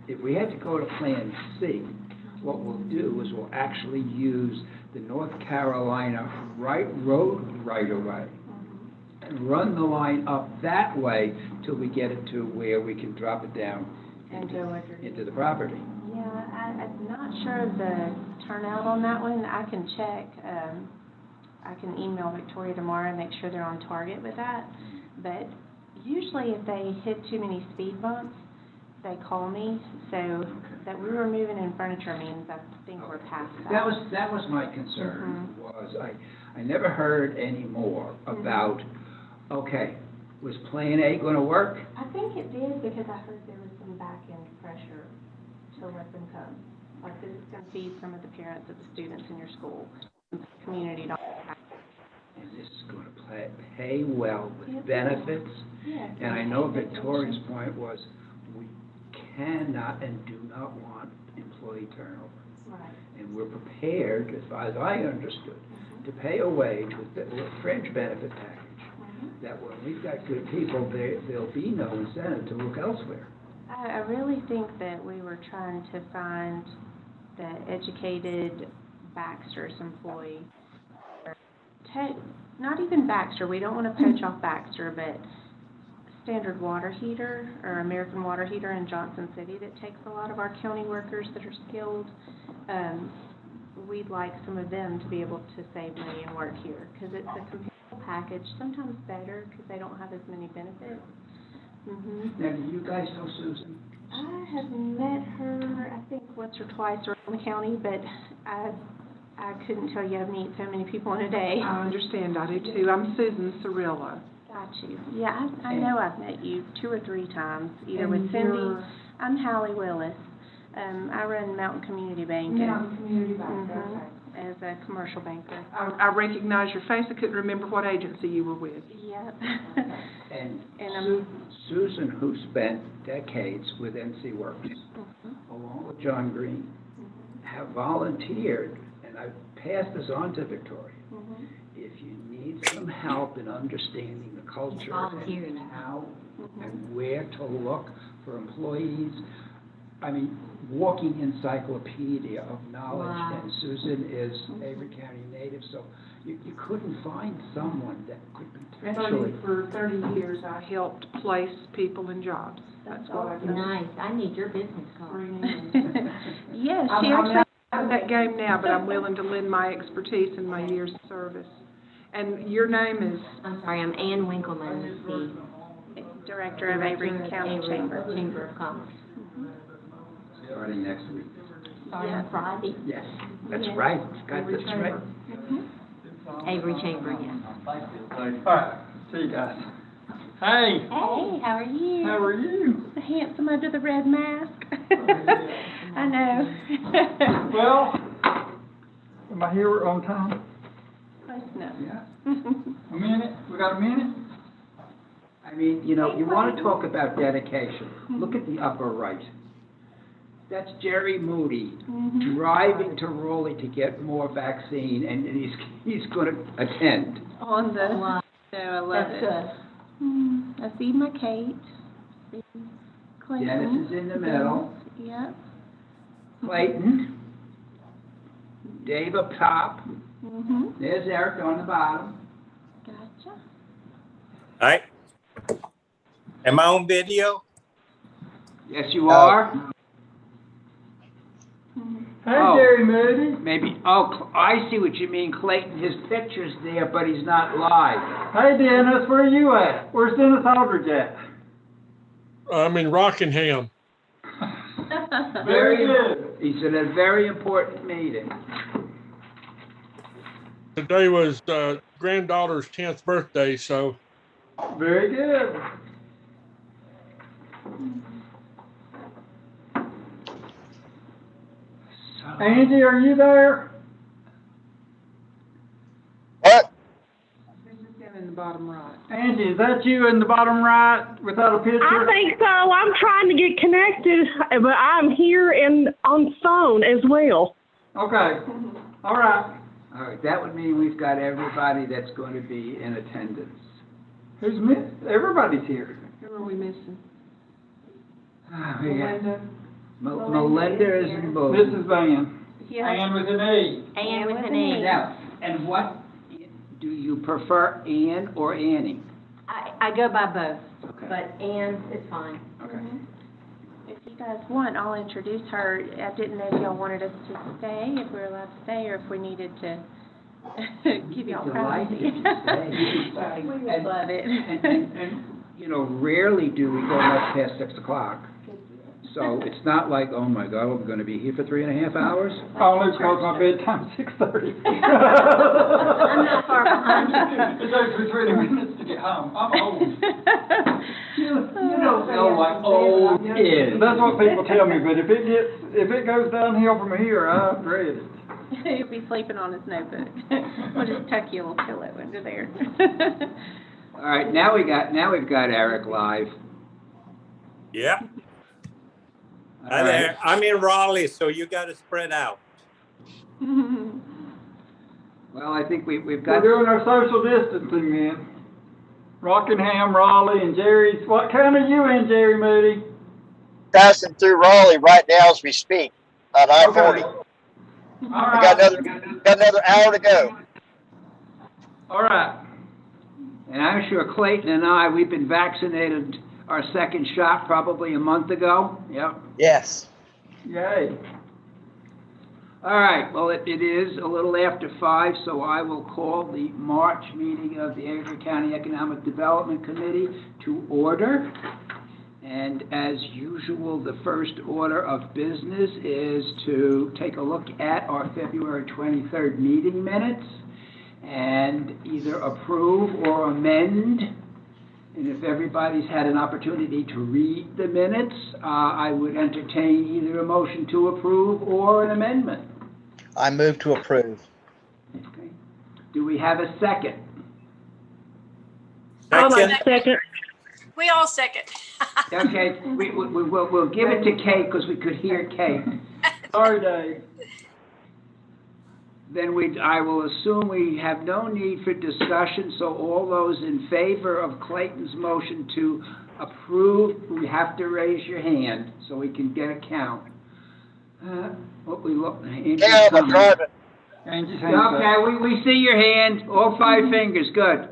if we had to go to Plan C, what we'll do is we'll actually use the North Carolina road right-of-way and run the line up that way till we get it to where we can drop it down into the property. Yeah, I'm not sure of the turnout on that one. I can check. I can email Victoria tomorrow and make sure they're on target with that. But usually if they hit too many speed bumps, they call me. So that we were moving in furniture means I think we're past that. That was my concern, was I never heard any more about, okay, was Plan A going to work? I think it did because I heard there was some back-end pressure to let them come. Like this is going to feed some of the parents of the students in your school, community. And this is going to pay well with benefits. Yeah, and I know Victoria's point was we cannot and do not want employee turnover. Right. And we're prepared, as far as I understood, to pay a wage with a fringe benefit package. That when we've got good people, there'll be no incentive to look elsewhere. I really think that we were trying to find the educated Baxter's employee. Not even Baxter, we don't want to poach off Baxter, but Standard Water Heater or American Water Heater in Johnson City that takes a lot of our county workers that are skilled. We'd like some of them to be able to save money and work here because it's a comparable package, sometimes better because they don't have as many benefits. Now, do you guys know Susan? I have met her, I think, once or twice around the county, but I couldn't tell you I meet so many people in a day. I understand, I do too. I'm Susan Cirillo. Got you. Yeah, I know I've met you 2 or 3 times, either with Cindy. I'm Hallie Willis. I run Mountain Community Bank. Mountain Community Bank, okay. As a commercial banker. I recognize your face. I couldn't remember what agency you were with. Yep. And I'm Susan, who spent decades with NC Works, along with John Green, have volunteered, and I've passed this on to Victoria. If you need some help in understanding the culture and how and where to look for employees, I mean, walking encyclopedia of knowledge, and Susan is Avery County native, so you couldn't find someone that could potentially... For 30 years, I helped place people in jobs. That's what I've done. Nice. I need your business card. Yes, I'm she not actually... out of that game now, but I'm willing to lend my expertise and my years of service. And your name is? I'm sorry, I'm Ann Winkleman, the Director of Avery County Chamber of Commerce. Starting next week. Starting on Friday. Yes, that's right. Got this right. Avery Chamber, yes. All right, see you guys. Hey. Hey, how are you? How are you? Handsome under the red mask. I know. Well, am I here on time? Close enough. Yeah. A minute? We got a minute? I mean, you know, you want to talk about dedication. Look at the upper right. That's Jerry Moody driving to Raleigh to get more vaccine, and he's going to attend. On the... Wow. No, I love That's it. good. I see my Kate. See Clayton. Dennis is in the middle. Yep. Clayton. Dave up top. There's Eric on the bottom. Gotcha. All right. Am I on video? Yes, you are. Hey, Jerry Moody. Maybe. Oh, I see what you mean, Clayton. His picture's there, but he's not live. Hey, Dennis, where are you at? Where's Dennis Aldridge at? I'm in Rockingham. Very good. He's at a very important meeting. Today was granddaughter's 10th birthday, so. Very good. Angie, are you there? What? This is him in the bottom right. Angie, is that you in the bottom right without a picture? I think so. I'm trying to get connected, but I'm here on phone as well. Okay. All right. All right, that would mean we've got everybody that's going to be in attendance. Who's missed? Everybody's here. Who are we missing? Melinda. Melinda is in Boone. Mrs. Van. Yes. Ann with an E. And with an E. Now, and what, do you prefer Ann or Annie? I go by both, Okay. but and is fine. Okay. If you guys want, I'll introduce her. I didn't know if y'all wanted us to stay, if we were allowed to stay, or if we needed to give y'all privacy. Delighted if you stay. You can stay. We would And- love it. And, you know, rarely do we go much past 6 o'clock. So it's not like, oh my God, we're gonna be here for 3.5 hours? Only because my bedtime's 6:30. I'm not far behind It takes me 20 minutes to get home. I'm old. You don't know what old is. That's what people tell me, but if it goes downhill from here, I dread it. He'll be sleeping on his notebook. We'll just tuck you a little pillow under there. All right, now we've got Eric live. Yep. All Hi right. there. I'm in Raleigh, so you got to spread out. Well, I think we've We're got, doing our social distancing, man. Rockingham, Raleigh, and Jerry's. What county are you in, Jerry Moody? Passing through Raleigh right now as we speak on I-40. All We right. got another hour to go. All right. and I'm sure Clayton and I, we've been vaccinated our second shot probably a month ago. Yep. Yes. Yay. All right, well, it is a little after 5, so I will call the March meeting of the Avery County Economic Development Committee to order. And as usual, the first order of business is to take a look at our February 23rd meeting minutes and either approve or amend. And if everybody's had an opportunity to read the minutes, I would entertain either a motion to approve or an amendment. I move to approve. Okay. Do we have a second? I'll Second. like second. We all second. Okay, we'll give it to Kate because we could hear Kate. Sorry, Dave. Then I will assume we have no need for discussion, so all those in favor of Clayton's motion to approve, we have to raise your hand so we can get a count. Angie's Yeah, I'm coming. driving. Angie's hands up. Okay, we see your hand, all 5 fingers, good.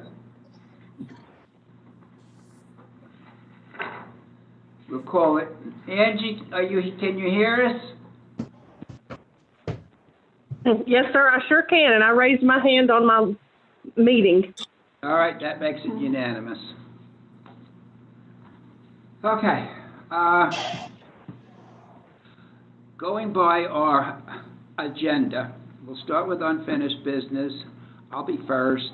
We'll call it. Angie, can you hear us? Yes, sir, I sure can, and I raised my hand on my meeting. All right, that makes it unanimous. Okay, going by our agenda, we'll start with unfinished business. I'll be first.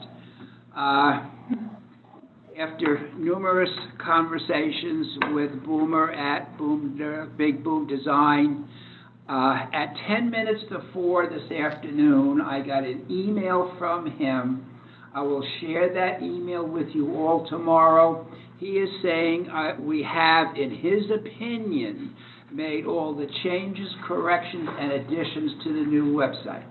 After numerous conversations with Boomer at Big Boom Design, at 10 minutes to 4 this afternoon, I got an email from him. I will share that email with you all tomorrow. He is saying we have, in his opinion, made all the changes, corrections, and additions to the new website.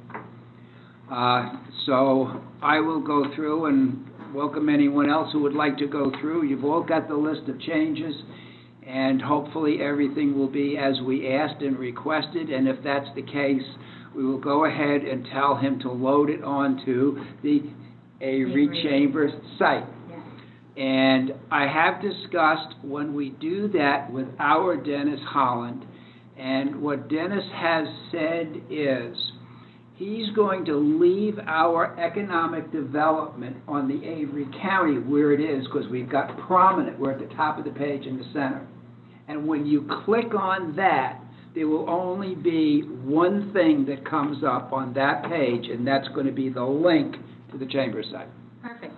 So I will go through and welcome anyone else who would like to go through. You've all got the list of changes, and hopefully everything will be as we asked and requested, and if that's the case, we will go ahead and tell him to load it onto the Avery Chambers site. And I have discussed when we do that with our Dennis Holland, and what Dennis has said is he's going to leave our economic development on the Avery County where it is, because we've got prominent, we're at the top of the page in the center. And when you click on that, there will only be one thing that comes up on that page, and that's going to be the link to the Chamber site. Perfect.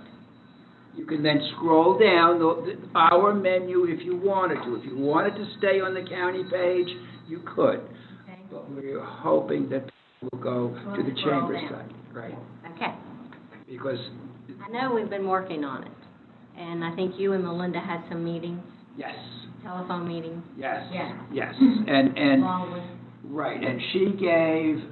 You can then scroll down our menu if you wanted to. If you wanted to stay on the county page, you could. Okay. But we're hoping that people will go to the Scroll Chamber down. site. Right. Okay. Because, I know we've been working on it, and I think you and Melinda had some meetings, yes, telephone meetings. yes, Yeah. yes. And Along with, right, and she gave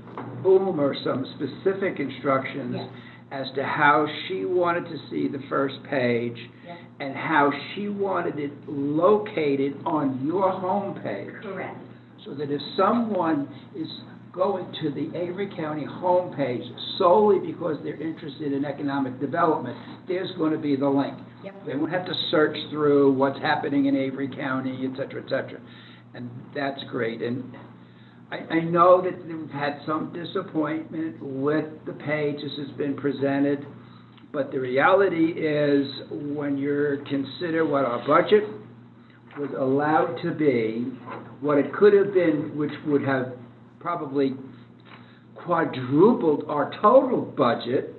Boomer some specific instructions Yeah. as to how she wanted to see the first page Yes. and how she wanted it located on your homepage. Correct. So that if someone is going to the Avery County homepage solely because they're interested in economic development, there's going to be the link. Yep. They won't have to search through what's happening in Avery County, et cetera, et cetera. And that's great. And I know that we've had some disappointment with the page as it's been presented, but the reality is when you consider what our budget was allowed to be, what it could have been, which would have probably quadrupled our total budget,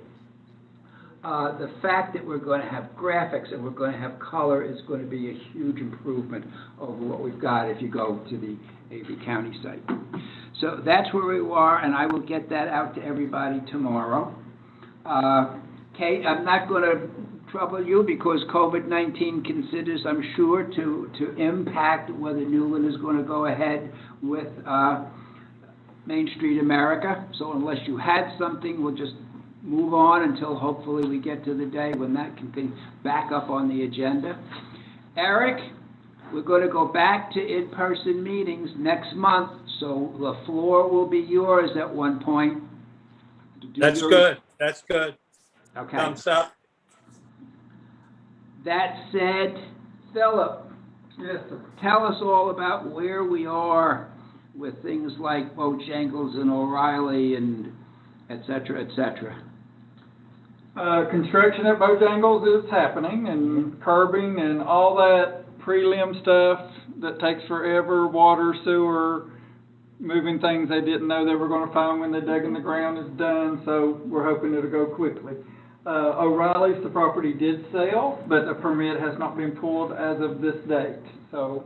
the fact that we're going to have graphics and we're going to have color is going to be a huge improvement over what we've got if you go to the Avery County site. So that's where we are, and I will get that out to everybody tomorrow. Kate, I'm not going to trouble you because COVID-19 considers, I'm sure, to impact whether Newland is going to go ahead with Main Street America. So unless you had something, we'll just move on until hopefully we get to the day when that can be back up on the agenda. Eric, we're going to go back to in-person meetings next month, so the floor will be yours at one point. That's good. That's good. Okay. Thumbs up. That said, Philip, Yes, sir. tell us all about where we are with things like Bojangles and O'Reilly and et cetera, et cetera. Construction at Bojangles is happening, and curbing and all that prelim stuff that takes forever, water, sewer, moving things they didn't know they were gonna find when they dug in the ground is done, so we're hoping it'll go quickly. O'Reilly's, the property did sell, but the permit has not been pulled as of this date, so,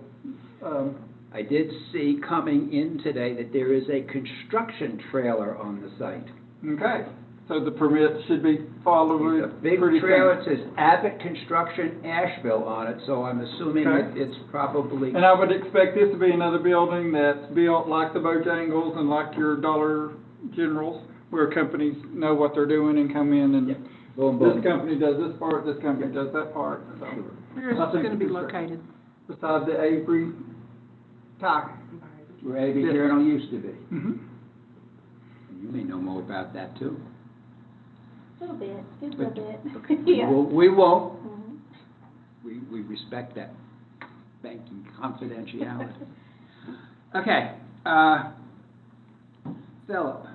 I did see coming in today that there is a construction trailer on the site. okay. So the permit should be followed It's a big pretty trailer, soon. it says Abbott Construction Asheville on it, so I'm assuming Okay. that it's probably, And I would expect this to be another building that's built like the Bojangles and like your Dollar Generals, where companies know what they're doing and come in and Yep. boom, boom. this company does this part, this company does that part, so. Where is I this think gonna be it's located? Beside the Avery Tire. Where Avery Yes. Journal used to be. Mm-hmm. You may know more about that too. A little bit, just a But- bit. Yeah. We won't. Mhm. We respect that banking confidentiality. Okay, Philip,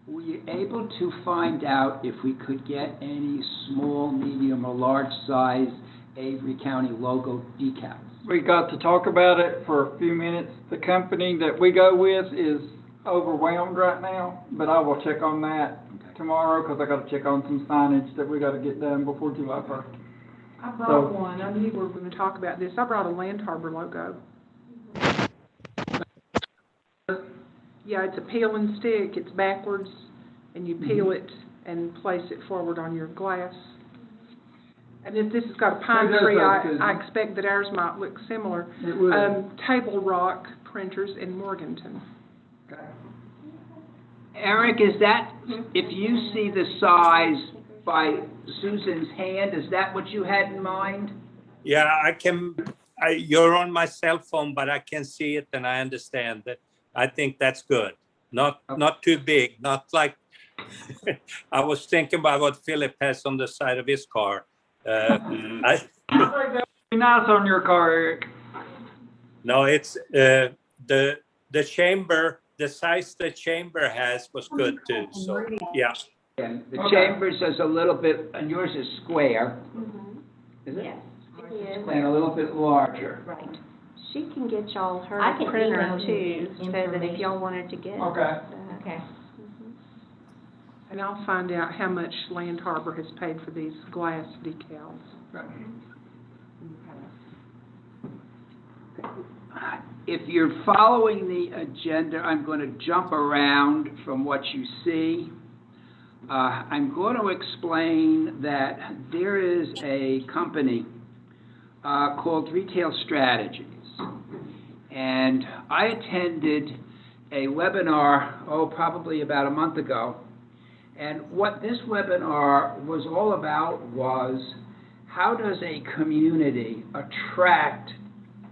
were you able to find out if we could get any small, medium, or large size Avery County logo decals? We got to talk about it for a few minutes. The company that we go with is overwhelmed right now, but I will check on that Okay. tomorrow, because I gotta check on some signage that we gotta get done before July 1st. I So- brought one, I knew we were gonna talk about this, I brought a Land Harbor logo. Yeah, it's a peel and stick, it's backwards, and you peel it and place it forward on your glass. And if this has got a pine Who does tree, those, Susan? I expect that ours might look similar. It will. Table Rock Printers in Morganton. Okay. Eric, is that, if you see the size by Susan's hand, is that what you had in mind? Yeah, you're on my cell phone, but I can see it and I understand that. I think that's good. Not too big, not like, I was thinking about what Philip has on the side of his car. I think that would be nice on your car, Eric. No, it's, the chamber, the size the chamber has was good too, so, yeah. And the Okay. chambers is a little bit, and yours is square, Mhm. is it? Yes, it is. And a little bit larger. Right. She can get y'all her I can printer email too, you so that if information. y'all wanted to get. Okay. that. Okay. Mhm. And I'll find out how much Land Harbor has paid for these glass decals. If you're following the agenda, I'm going to jump around from what you see. I'm going to explain that there is a company called Retail Strategies. And I attended a webinar, probably about a month ago, And what this webinar was all about was, how does a community attract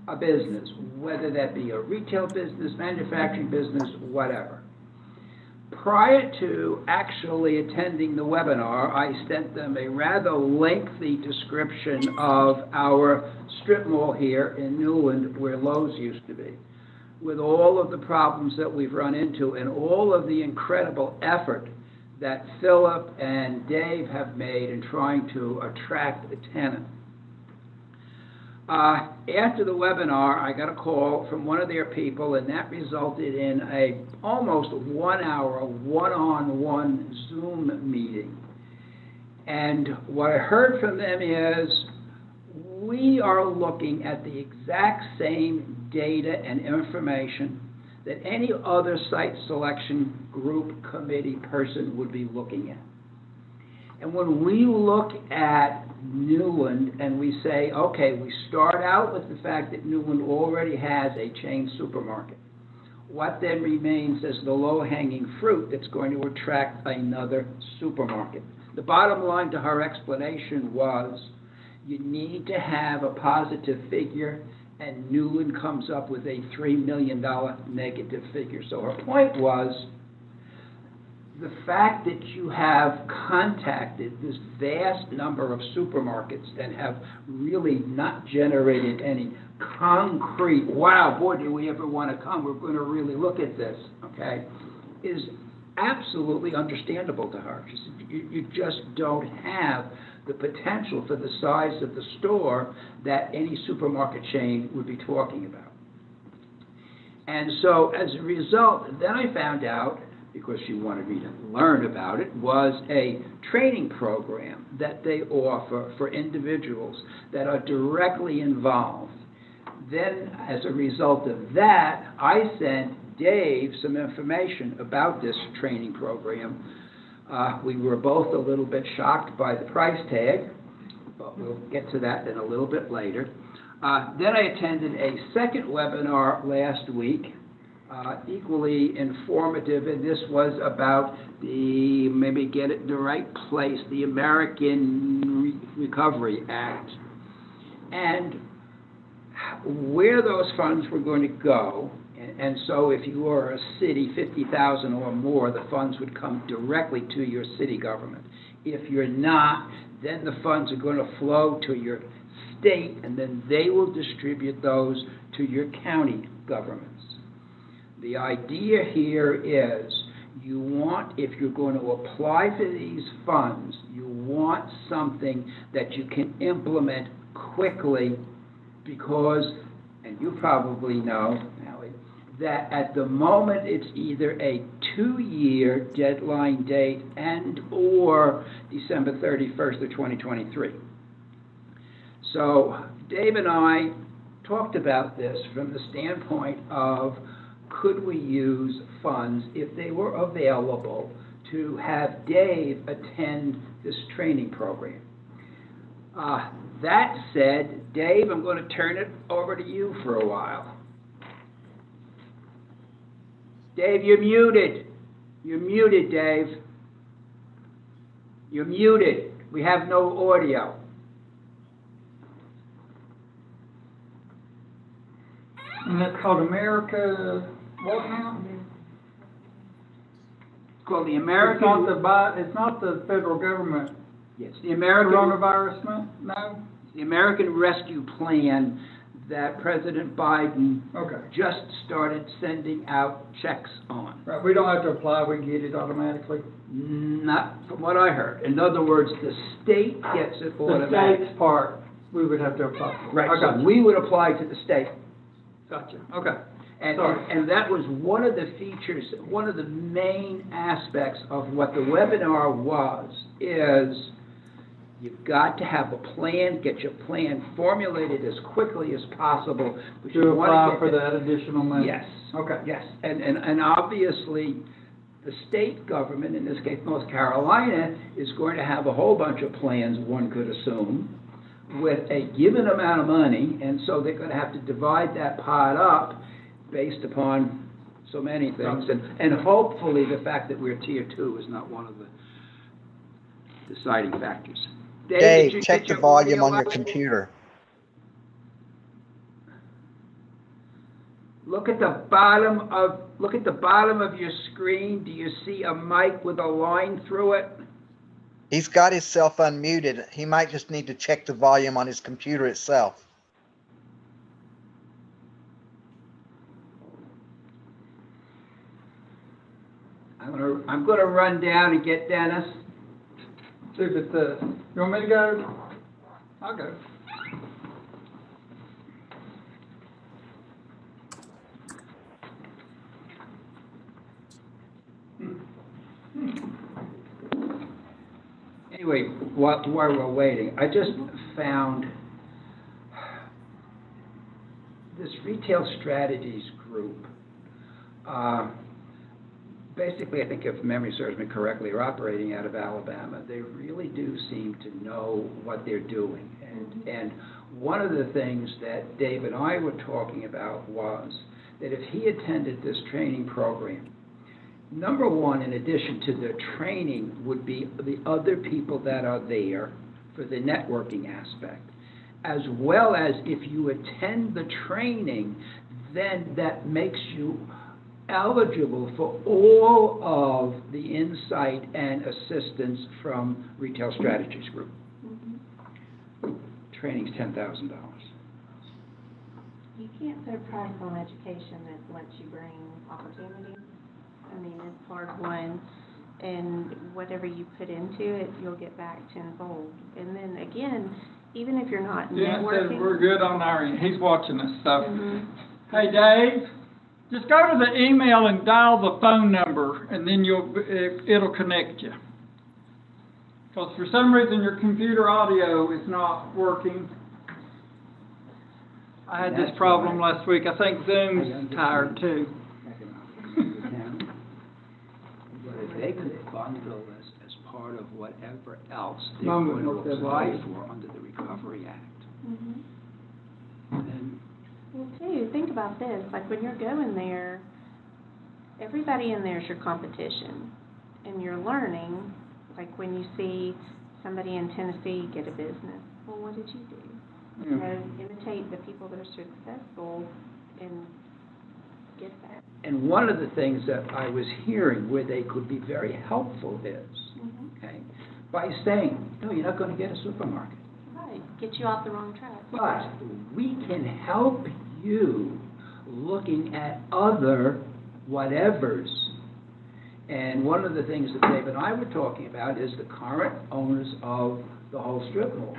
a business, whether that be a retail business, manufacturing business, whatever. Prior to actually attending the webinar, I sent them a rather lengthy description of our strip mall here in Newland, where Lowe's used to be, with all of the problems that we've run into and all of the incredible effort that Philip and Dave have made in trying to attract a tenant. After the webinar, I got a call from one of their people, and that resulted in a almost 1 hour one-on-one Zoom meeting. And what I heard from them is, we are looking at the exact same data and information that any other site selection group, committee person would be looking at. And when we look at Newland and we say, okay, we start out with the fact that Newland already has a chain supermarket. What then remains as the low-hanging fruit that's going to attract another supermarket? The bottom line to her explanation was, you need to have a positive figure, and Newland comes up with a $3 million negative figure. So her point was, the fact that you have contacted this vast number of supermarkets and have really not generated any concrete, wow, boy, do we ever want to come, we're going to really look at this, okay, is absolutely understandable to her. You just don't have the potential for the size of the store that any supermarket chain would be talking about. And so as a result, then I found out, because she wanted me to learn about it, was a training program that they offer for individuals that are directly involved. Then, as a result of that, I sent Dave some information about this training program. We were both a little bit shocked by the price tag, but we'll get to that in a little bit later. Then I attended a second webinar last week, equally informative, and this was about the, maybe get it in the right place, the American Recovery Act, and where those funds were going to go. And so if you are a city, 50,000 or more, the funds would come directly to your city government. If you're not, then the funds are going to flow to your state, and then they will distribute those to your county governments. The idea here is, you want, if you're going to apply for these funds, you want something that you can implement quickly, because, and you probably know, Allie, that at the moment it's either a 2-year deadline date and or December 31st of 2023. So Dave and I talked about this from the standpoint of, could we use funds, if they were available, to have Dave attend this training program? That said, Dave, I'm going to turn it over to you for a while. Dave, you're muted. You're muted, Dave. You're muted. We have no audio. And that's called America, what now? It's called the American... It's not the federal government. Yes, the American... Coronavirus, no? The American Rescue Plan that President Biden just started sending out checks on. Right, we don't have to apply, we can get it automatically? Not from what I heard. In other words, the state gets it automatically. The state's part, we would have to apply for. Right, so we would apply to the state. Gotcha, okay. And that was one of the features, one of the main aspects of what the webinar was, is you've got to have a plan, get your plan formulated as quickly as possible. To apply for that additional money? Yes. Okay. Yes, and obviously, the state government, in this case North Carolina, is going to have a whole bunch of plans, one could assume, with a given amount of money, and so they're going to have to divide that pot up based upon so many things, and hopefully the fact that we're tier 2 is not one of the deciding factors. Dave, did you check get the your volume audio on your up? computer. Look at the bottom of your screen. Do you see a mic with a line through it? He's got himself unmuted. He might just need to check the volume on his computer itself. I'm gonna run down and get Dennis. See if it's, you want me to go? I'll go. Anyway, while we're waiting, I just found this retail strategies group. Basically, I think if memory serves me correctly, are operating out of Alabama. They really do seem to know what they're doing. And one of the things that Dave and I were talking about was that if he attended this training program, number one, in addition to the training, would be the other people that are there for the networking aspect, as well as if you attend the training, then that makes you eligible for all of the insight and assistance from Retail Strategies Group. Training's $10,000. You can't put a price on education that lets you bring opportunity. I mean, it's hard won, and whatever you put into it, you'll get back tenfold. And then again, even if you're not Yeah, networking. says we're good on our end. He's watching us, so. Mhm. Hey, Dave, just go to the email and dial the phone number, and then it'll connect you. Because for some reason your computer audio is not working. I had this problem last week. I think Zoom's tired too. But if they could bundle this as part of whatever else they're Mom going would to look apply that way. for under the Recovery Act, Mhm. then Well, too, think about this, like when you're going there, everybody in there is your competition, and you're learning, like when you see somebody in Tennessee get a business, well, what did you do? You know, imitate the people that are successful and get that. and one of the things that I was hearing where they could be very helpful is, okay, by saying, no, you're not going to get a supermarket, Right, get you off the wrong track. but we can help you looking at other whatevers. And one of the things that Dave and I were talking about is the current owners of the whole strip mall.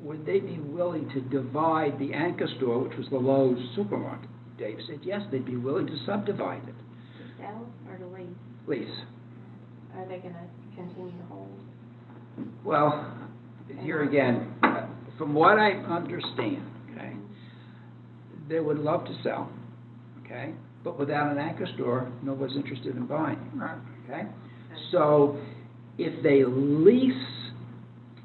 Would they be willing to divide the anchor store, which was the Lowe's supermarket? Dave said, yes, they'd be willing to subdivide it. To sell or to lease? Lease. Are they gonna continue to hold? Well, here again, from what I understand, okay, they would love to sell, okay, but without an anchor store, nobody's interested in buying, okay? So if they lease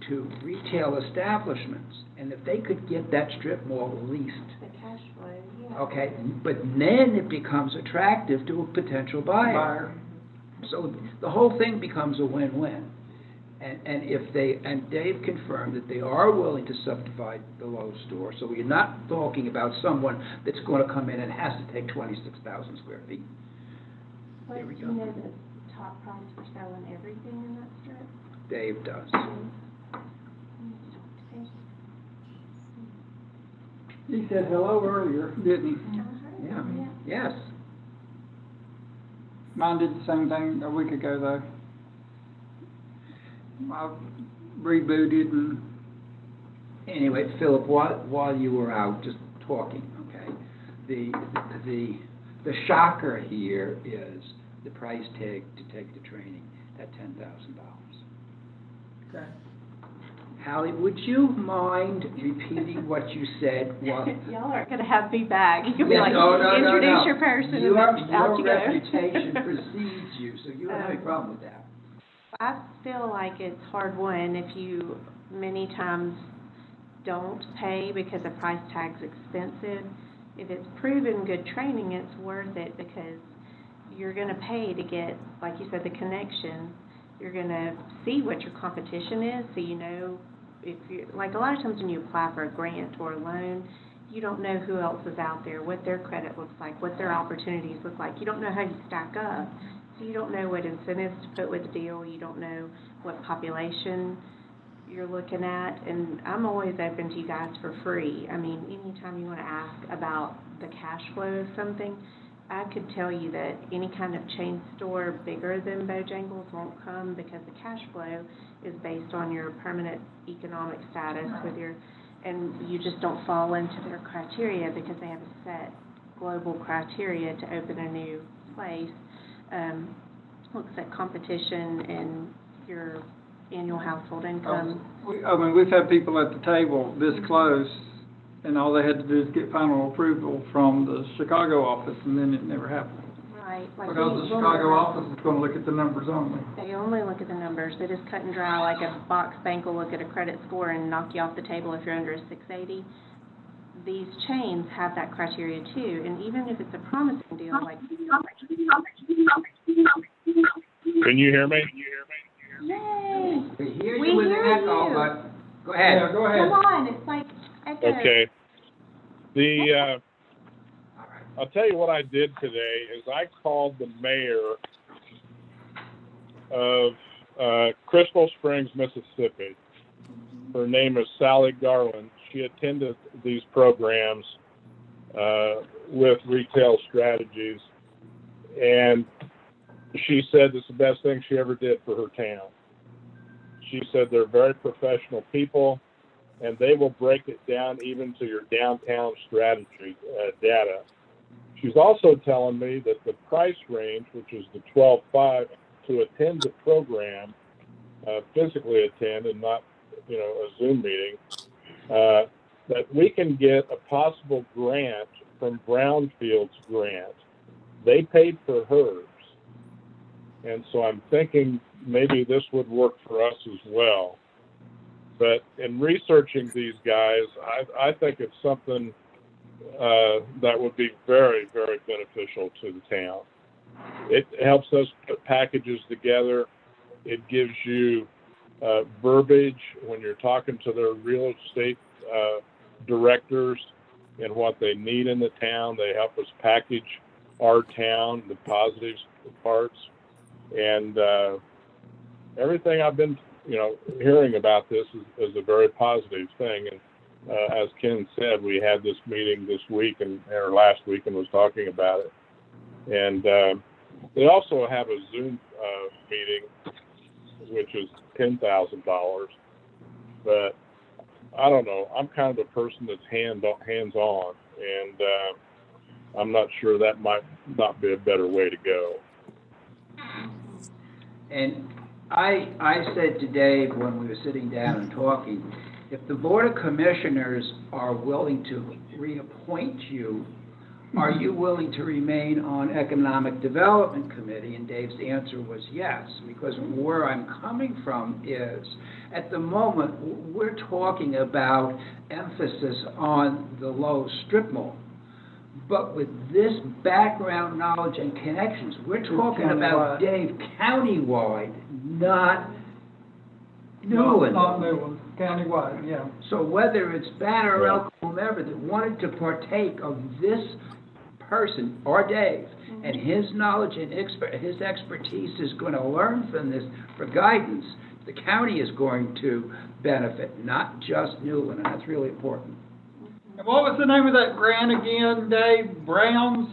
to retail establishments, and if they could get that strip mall leased, The cash flow, yeah. okay, but then it becomes attractive to a potential buyer. So the whole thing becomes a win-win. And if they, and Dave confirmed that they are willing to subdivide the Lowe's store, so we're not talking about someone that's going to come in and has to take 26,000 square feet. But There we do go. you know the top price for selling everything in that strip? Dave does. He said hello earlier, didn't he? Yeah, yes. Mine did the same thing a week ago though. I rebooted and, Anyway, Philip, while you were out just talking, okay, the shocker here is the price tag to take the training at $10,000. okay. Hallie, would you mind repeating what you said? Y'all aren't gonna have me back. You'll be Yes, like, oh, no, introduce your person and then out you go. Your reputation precedes you, so you don't have any problem with that. I feel like it's hard won if you many times don't pay because the price tag's expensive. If it's proven good training, it's worth it because you're gonna pay to get, like you said, the connection. You're gonna see what your competition is, so you know if you, like a lot of times when you apply for a grant or a loan, you don't know who else is out there, what their credit looks like, what their opportunities look like. You don't know how you stack up. So you don't know what incentives to put with the deal. You don't know what population you're looking at. And I'm always open to you guys for free. I mean, anytime you want to ask about the cash flow of something, I could tell you that any kind of chain store bigger than Bojangles won't come because the cash flow is based on your permanent economic status with your, and you just don't fall into their criteria because they have a set global criteria to open a new place. Looks at competition and your annual household income. We've had people at the table this close, and all they had to do is get final approval from the Chicago office, and then it never happened. Right. Like Because the Chicago office is gonna look at the numbers only. They only look at the numbers. They just cut and dry, like a box bank will look at a credit score and knock you off the table if you're under a 680. These chains have that criteria too, and even if it's a promising deal, like... Can you hear me? Yay! We hear you with an echo, but go ahead. Yeah, go ahead. Come on, it's like echo. Okay. I'll tell you what I did today is I called the mayor of Crystal Springs, Mississippi. Her name is Sally Garland. She attended these programs with Retail Strategies, and she said it's the best thing she ever did for her town. She said they're very professional people, and they will break it down even to your downtown strategy data. She's also telling me that the price range, which is the $12.5 to attend the program, physically attend and not, a Zoom meeting, that we can get a possible grant from Brownfield's grant. They paid for hers. And so I'm thinking maybe this would work for us as well. But in researching these guys, I think it's something that would be very, very beneficial to the town. It helps us put packages together. It gives you verbiage when you're talking to their real estate directors and what they need in the town. They help us package our town, the positives, the parts, and everything I've been, hearing about this is a very positive thing. And as Ken said, we had this meeting this week or last week and was talking about it. And they also have a Zoom meeting, which is $10,000. But I don't know. I'm kind of a person that's hands-on, and I'm not sure that might not be a better way to go. And I said to Dave when we were sitting down and talking, if the Board of Commissioners are willing to reappoint you, are you willing to remain on Economic Development Committee? And Dave's answer was yes, because where I'm coming from is, at the moment, we're talking about emphasis on the low strip mall. But with this background knowledge and connections, we're talking about, Dave, countywide, not Newland. Not Newland, countywide, yeah. So whether it's Banner or Elk, whomever that wanted to partake of this person, or Dave, and his knowledge and his expertise is going to learn from this for guidance, the county is going to benefit, not just Newland, and that's really important. And what was the name of that grant again, Dave? Brown's?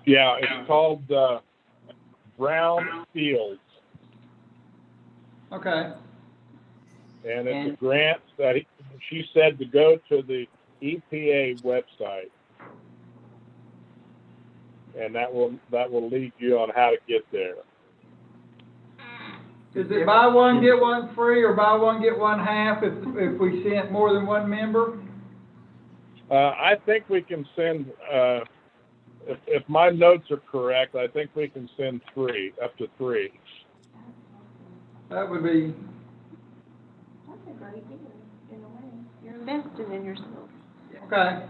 Yeah, it's called Brownfields. Okay. And it's a grant that she said to go to the EPA website, and that will lead you on how to get there. Is it buy one, get one free, or buy one, get one half if we sent more than one member? I think we can send, if my notes are correct, I think we can send up to three. That would be... That's a great deal, in a way. You're investing in yourself. Okay.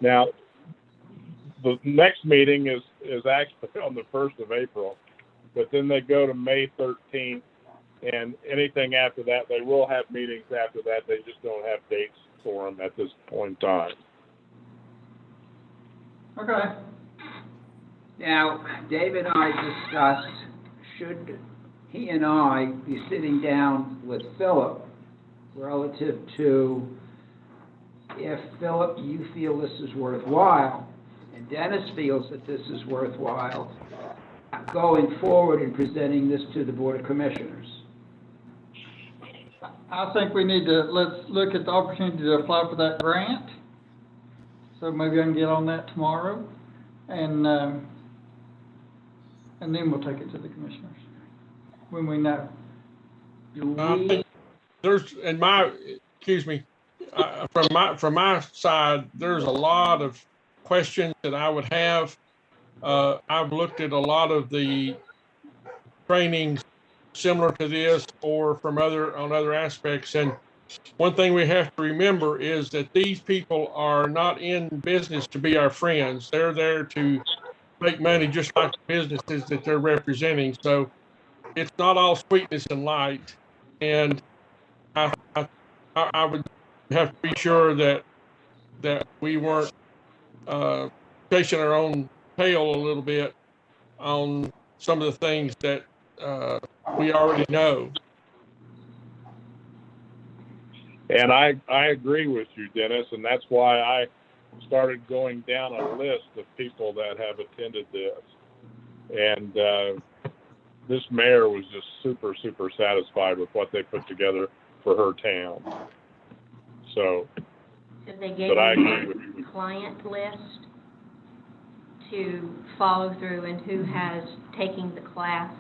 Now, the next meeting is actually on the 1st of April, but then they go to May 13th, and anything after that, they will have meetings after that. They just don't have dates for them at this point in time. Okay. Now, Dave and I discussed, should he and I be sitting down with Philip relative to, if Philip, you feel this is worthwhile, and Dennis feels that this is worthwhile, going forward and presenting this to the Board of Commissioners. I think we need to, let's look at the opportunity to apply for that grant. So maybe I can get on that tomorrow, and then we'll take it to the commissioners when we know. There's, in my, excuse me, from my side, there's a lot of questions that I would have. I've looked at a lot of the trainings similar to this or on other aspects. And one thing we have to remember is that these people are not in business to be our friends. They're there to make money just like the businesses that they're representing. So it's not all sweetness and light. And I would have to be sure that we weren't chasing our own tail a little bit on some of the things that we already know. And I agree with you, Dennis, and that's why I started going down a list of people that have attended this. And this mayor was just super, super satisfied with what they put together for her town. So, They gave but I you agree with you. a client list to follow through and who has taken the class.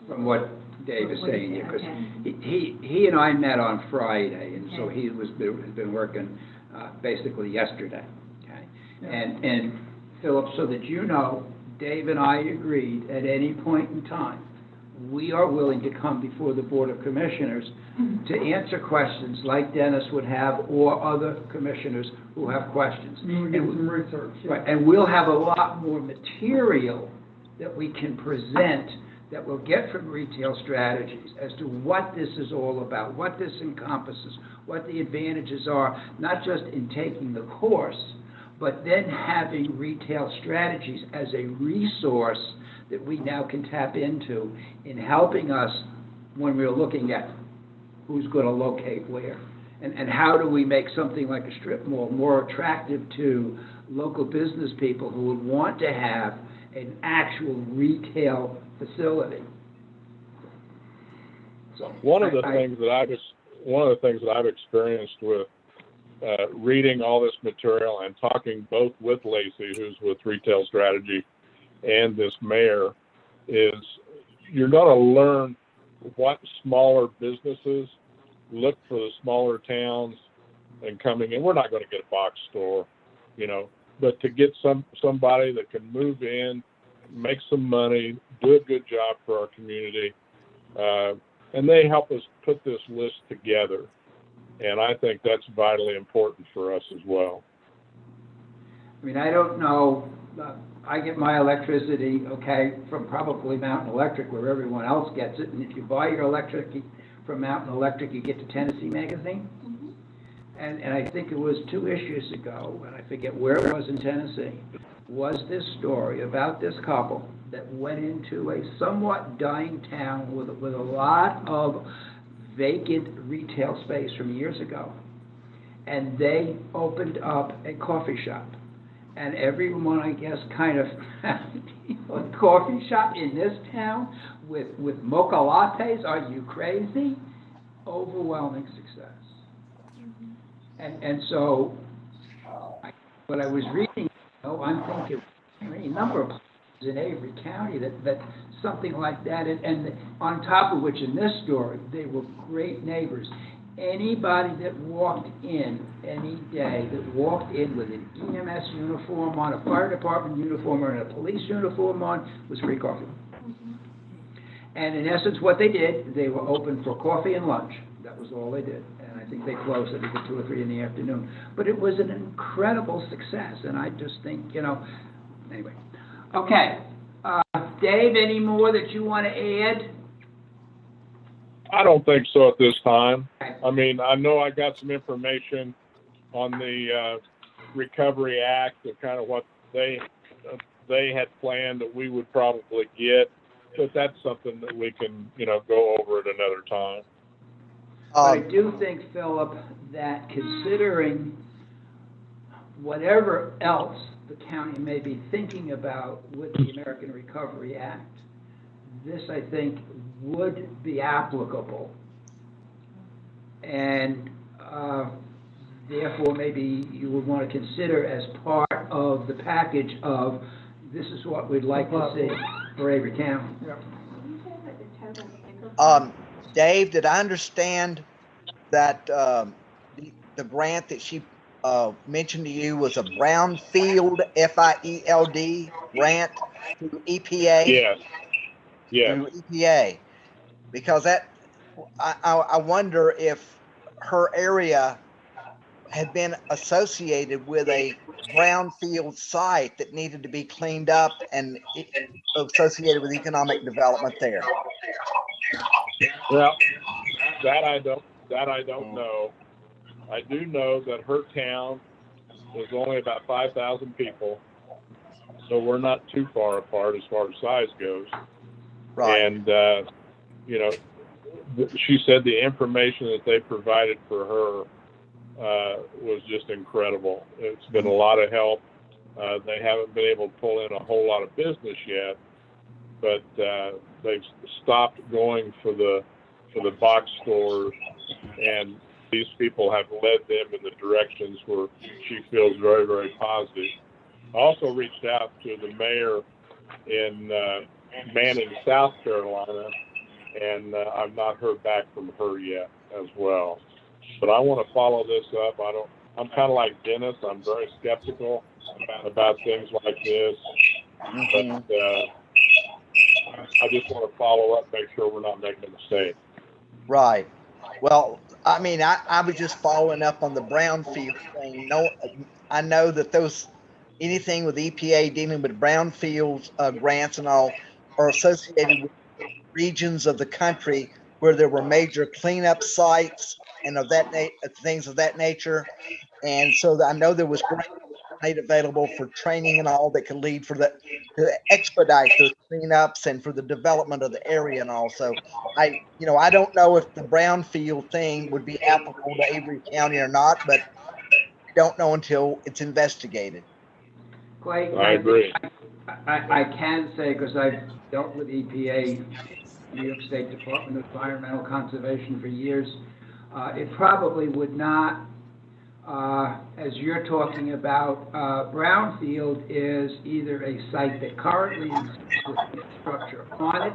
From what Dave is saying here, because Okay. he and I met on Friday, and so Okay. he has been working basically yesterday, okay? And Philip, so that you know, Dave and I agreed at any point in time, we are willing to come before the Board of Commissioners to answer questions like Dennis would have or other commissioners who have questions. We'll get some research. Right, and we'll have a lot more material that we can present that we'll get from Retail Strategies as to what this is all about, what this encompasses, what the advantages are, not just in taking the course, but then having Retail Strategies as a resource that we now can tap into in helping us when we're looking at who's going to locate where. And how do we make something like a strip mall more attractive to local business people who would want to have an actual retail facility. So One of the things that I've experienced with reading all this material and talking both with Lacey, who's with Retail Strategy, and this mayor, is you're going to learn what smaller businesses look for the smaller towns and coming in. We're not going to get a box store, but to get somebody that can move in, make some money, do a good job for our community, and they help us put this list together. And I think that's vitally important for us as well. I mean, I don't know, I get my electricity, from probably Mountain Electric, where everyone else gets it, and if you buy your electric from Mountain Electric, you get the Tennessee Magazine. Mm-hmm. And I think it was 2 issues ago, and I forget where it was in Tennessee, was this story about this couple that went into a somewhat dying town with a lot of vacant retail space from years ago. And they opened up a coffee shop. And everyone, I guess, kind of a coffee shop in this town with mocha lattes. Are you crazy? Overwhelming success. Mm-hmm. And so, what I was reading, I'm thinking, a number of places in Avery County that something like that, and on top of which, in this story, they were great neighbors. Anybody that walked in any day, that walked in with an EMS uniform on, a fire department uniform, or a police uniform on, was free coffee. Mm-hmm. And in essence, what they did, they were open for coffee and lunch. That was all they did. And I think they closed at 2 or 3 in the afternoon. But it was an incredible success. And I just think, anyway. Okay. Dave, any more that you want to add? I don't think so at this time. I mean, I know I got some information on the Recovery Act and kind of what they had planned that we would probably get, but that's something that we can, go over at another time. But I do think, Philip, that considering whatever else the county may be thinking about with the American Recovery Act, this, I think, would be applicable. And therefore, maybe you would want to consider as part of the package of, this is what we'd like to see for Avery County. Dave, did I understand that the grant that she mentioned to you was a brownfield, FIELD grant through EPA? Yes. Through EPA, because that I wonder if her area had been associated with a brownfield site that needed to be cleaned up and associated with economic development there. Well, that I don't know. I do know that her town is only about 5,000 people, so we're not too far apart as far as size goes. Right. And she said the information that they provided for her was just incredible. It's been a lot of help. They haven't been able to pull in a whole lot of business yet, but they've stopped going for the box stores, and these people have led them in the directions where she feels very, very positive. I also reached out to the mayor in Manning, South Carolina, and I've not heard back from her yet as well. But I want to follow this up. I'm kind of like Dennis. I'm very skeptical about things like this. But I just want to follow up, make sure we're not making a mistake. Right. Well, I mean, I was just following up on the brownfield thing. No, I know that anything with EPA dealing with brownfields grants and all are associated with regions of the country where there were major cleanup sites and things of that nature. And so I know there was grants made available for training and all that could lead to expedite those cleanups and for the development of the area and all. So I don't know if the brownfield thing would be applicable to Avery County or not, but I don't know until it's investigated. Clay, I agree. I can say, because I've dealt with EPA, New York State Department of Environmental Conservation for years, it probably would not, as you're talking about, brownfield is either a site that currently exists with infrastructure on it.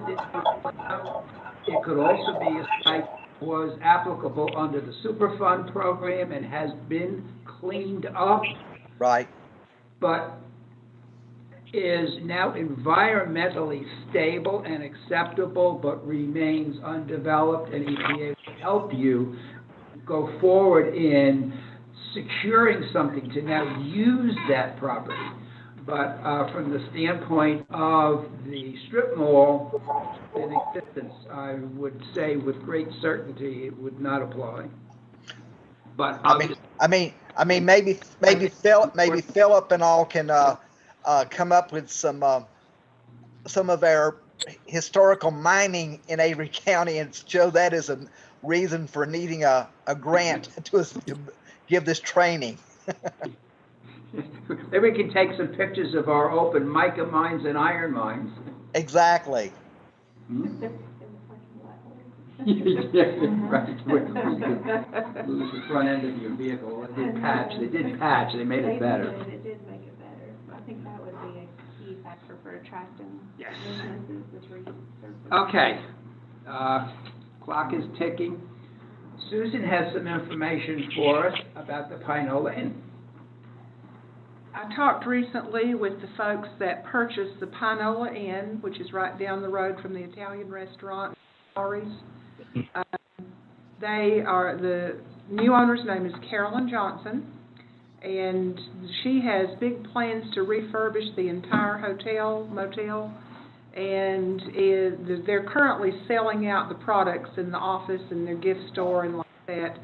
It could also be a site that was applicable under the Superfund program and has been cleaned up. Right. But is now environmentally stable and acceptable, but remains undeveloped, and EPA will help you go forward in securing something to now use that property. But from the standpoint of the strip mall in existence, I would say with great certainty it would not apply. But I mean, maybe Philip and all can come up with some of our historical mining in Avery County and show that as a reason for needing a grant to give this training. Maybe we can take some pictures of our open mica mines and iron mines. Exactly. Hmm? Yeah, right. You could lose the front end of your vehicle. They did patch. They made it better. It did make it better. I think that would be a key factor for attracting businesses, this research. Okay. Clock is ticking. Susan has some information for us about the Pinola Inn. I talked recently with the folks that purchased the Pinola Inn, which is right down the road from the Italian restaurant, Avery's. The new owner's name is Carolyn Johnson, and she has big plans to refurbish the entire motel, and they're currently selling out the products in the office and their gift store and like that.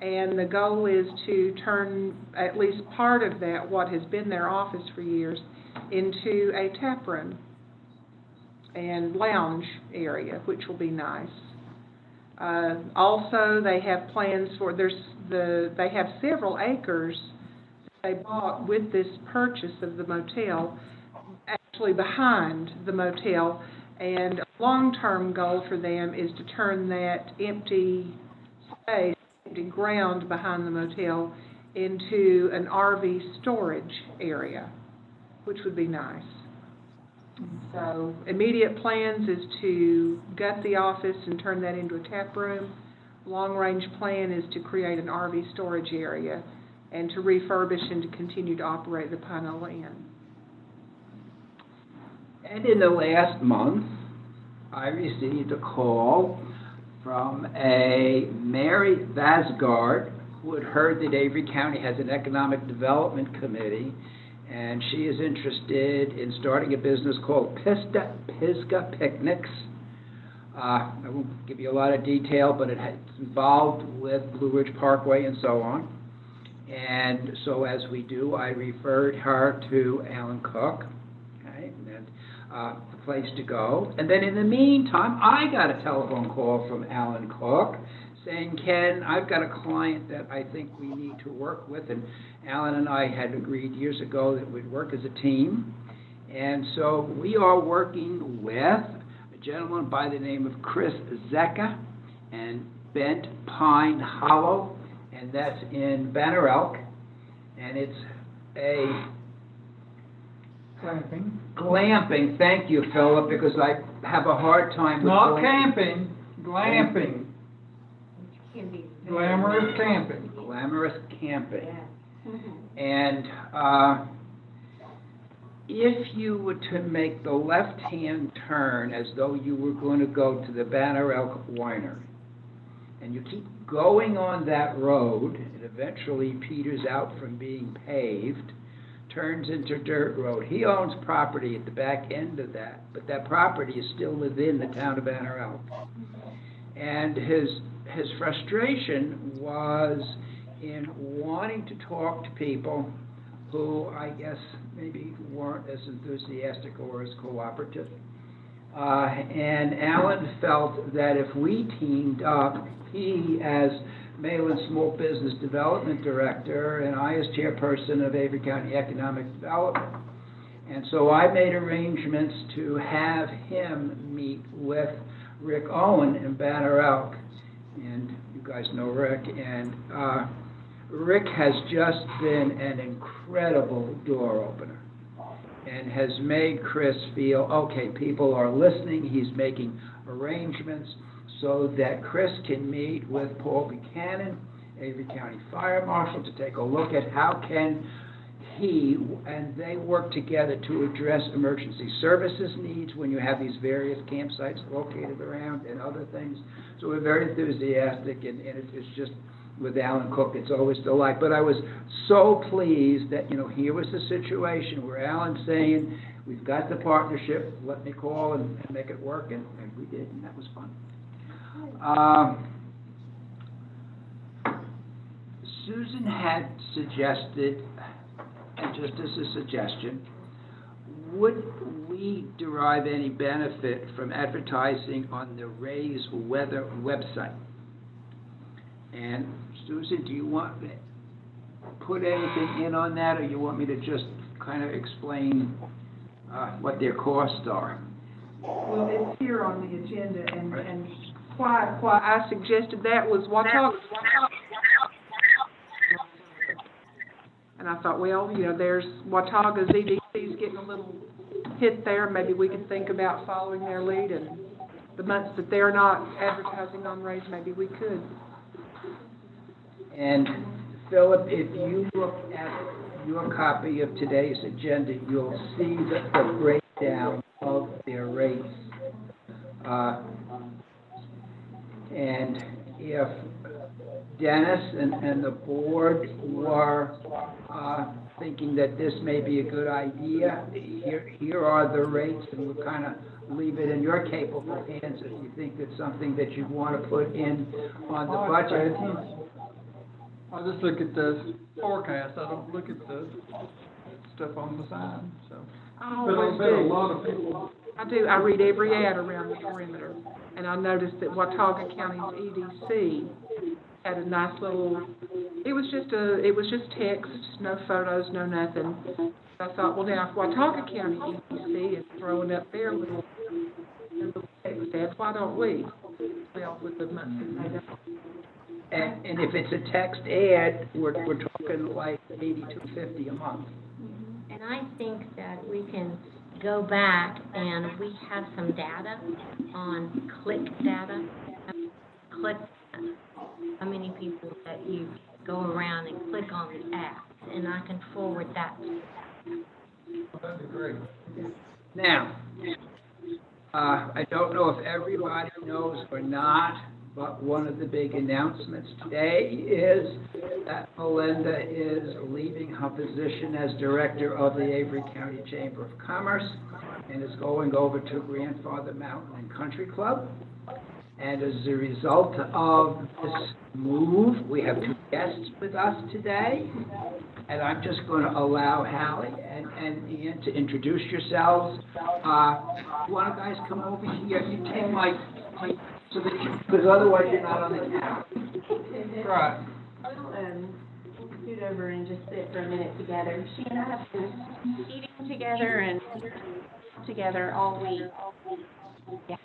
And the goal is to turn at least part of that, what has been their office for years, into a tap room and lounge area, which will be nice. Also, they have plans for, they have several acres they bought with this purchase of the motel, actually behind the motel, and a long-term goal for them is to turn that empty space, empty ground behind the motel into an RV storage area, which would be nice. So immediate plans is to gut the office and turn that into a tap room. Long-range plan is to create an RV storage area and to refurbish and to continue to operate the Pinole Inn. And in the last month, I received a call from a Mary Vasgard, who had heard that Avery County has an economic development committee, and she is interested in starting a business called Pisgah Picnics. I won't give you a lot of detail, but it's involved with Blue Ridge Parkway and so on. And so as we do, I referred her to Alan Cook, okay, and the place to go. And then in the meantime, I got a telephone call from Alan Cook saying, Ken, I've got a client that I think we need to work with. And Alan and I had agreed years ago that we'd work as a team. And so we are working with a gentleman by the name of Chris Zecca and Bent Pine Hollow, and that's in Banner Elk. And it's a glamping. Thank you, Philip, because I have a hard time with Not camping, glamping. Glamorous camping. Glamorous camping. Mm-hmm. And if you were to make the left-hand turn as though you were going to go to the Banner Elk Winery, and you keep going on that road, it eventually peters out from being paved, turns into dirt road. He owns property at the back end of that, but that property is still within the town of Banner Elk. And his frustration was in wanting to talk to people who I guess maybe weren't as enthusiastic or as cooperative. And Alan felt that if we teamed up, he as Malin Small Business Development Director and I as Chairperson of Avery County Economic Development. And so I made arrangements to have him meet with Rick Owen in Banner Elk. And you guys know Rick. And Rick has just been an incredible door opener and has made Chris feel, okay, people are listening. He's making arrangements so that Chris can meet with Paul Buchanan, Avery County Fire Marshal, to take a look at how can he and they work together to address emergency services needs when you have these various campsites located around and other things. So we're very enthusiastic, and it's just, with Alan Cook, it's always a delight. But I was so pleased that, you know, here was a situation where Alan's saying, we've got the partnership, let me call and make it work, and we did, and that was fun. Susan had suggested, and just as a suggestion, would we derive any benefit from advertising on the Ray's Weather website? And Susan, do you want to put anything in on that, or you want me to just kind of explain what their costs are? Well, it's here on the agenda, and why I suggested that was Watauga. And I thought, well, you know, there's Watauga's EDC's getting a little hit there. Maybe we could think about following their lead, and the months that they're not advertising on Ray's, maybe we could. And Philip, if you look at your copy of today's agenda, you'll see the breakdown of their rates. And if Dennis and the board were thinking that this may be a good idea. Here are the rates, and we'll kind of leave it in your capable hands if you think it's something that you want to put in on the budget. I just look at the forecast, I don't look at the stuff on the sign, so. I But always I bet a do. lot of people, I do. I read every ad around the perimeter, and I noticed that Watauga County's EDC had a nice little. It was just text, no photos, no nothing. I thought, well, now if Watauga County EDC is throwing up their little text ads, why don't we? Well, with the monthly. And if it's a text ad, we're talking like $82.50 a month. And I think that we can go back and we have some data on click data. Click, how many people that you go around and click on the ads, and I can forward that to you. that'd be great. Now, I don't know if everybody knows or not, but one of the big announcements today is that Melinda is leaving her position as director of the Avery County Chamber of Commerce and is going over to Grandfather Mountain and Country Club. And as a result of this move, we have two guests with us today. And I'm just going to allow Hallie and Ian to introduce yourselves. You want to guys come over here? You take my so that because otherwise you're not on the camera. Right. We'll scoot over and just sit for a minute together. She and I have been eating together and together all week. Yeah.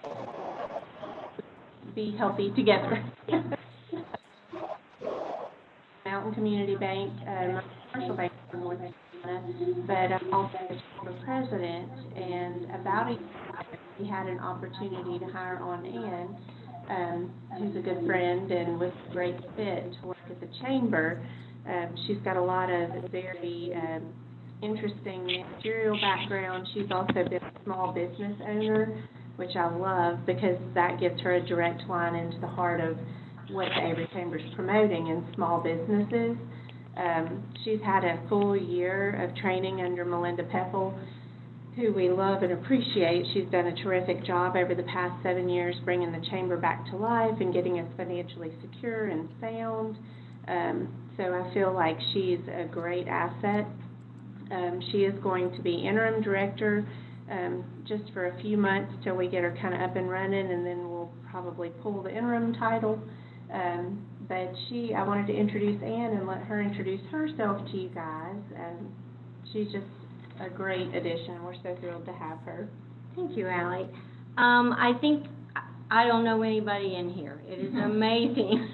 Be healthy together. Mountain Community Bank, my commercial bank in North Carolina, but I'm also the president, and about a year ago, we had an opportunity to hire on Ann, who's a good friend and was a great fit to work at the chamber. She's got a lot of very interesting managerial background. She's also been a small business owner, which I love because that gives her a direct line into the heart of what the Avery Chamber is promoting in small businesses. She's had a full year of training under Melinda Peffel, who we love and appreciate. She's done a terrific job over the past 7 years bringing the chamber back to life and getting us financially secure and sound. So I feel like she's a great asset. She is going to be interim director just for a few months till we get her kind of up and running, and then we'll probably pull the interim title. But I wanted to introduce Ann and let her introduce herself to you guys. She's just a great addition. We're so thrilled to have her. Thank you, Allie. I think I don't know anybody in here. It is amazing.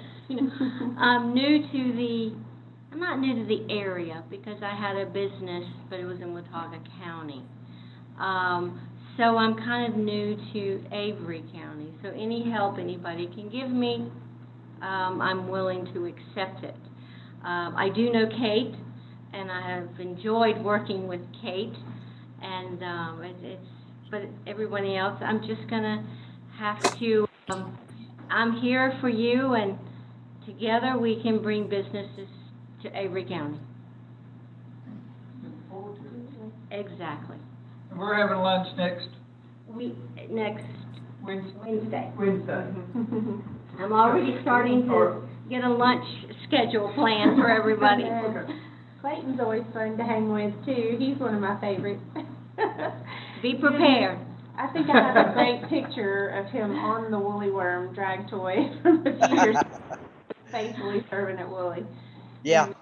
I'm not new to the area because I had a business, but it was in Watauga County. So I'm kind of new to Avery County. So any help anybody can give me, I'm willing to accept it. I do know Kate, and I have enjoyed working with Kate, and but everybody else, I'm just gonna have to. I'm here for you, and together we can bring businesses to Avery County. Exactly. We're having lunch next Next Wednesday. Wednesday. I'm already starting to get a lunch schedule planned for everybody. Clayton's always fun to hang with, too. He's one of my favorites. Be prepared. I think I have a great picture of him on the Woolly Worm drag toy from a few years ago, faithfully serving at Woolly. Yeah,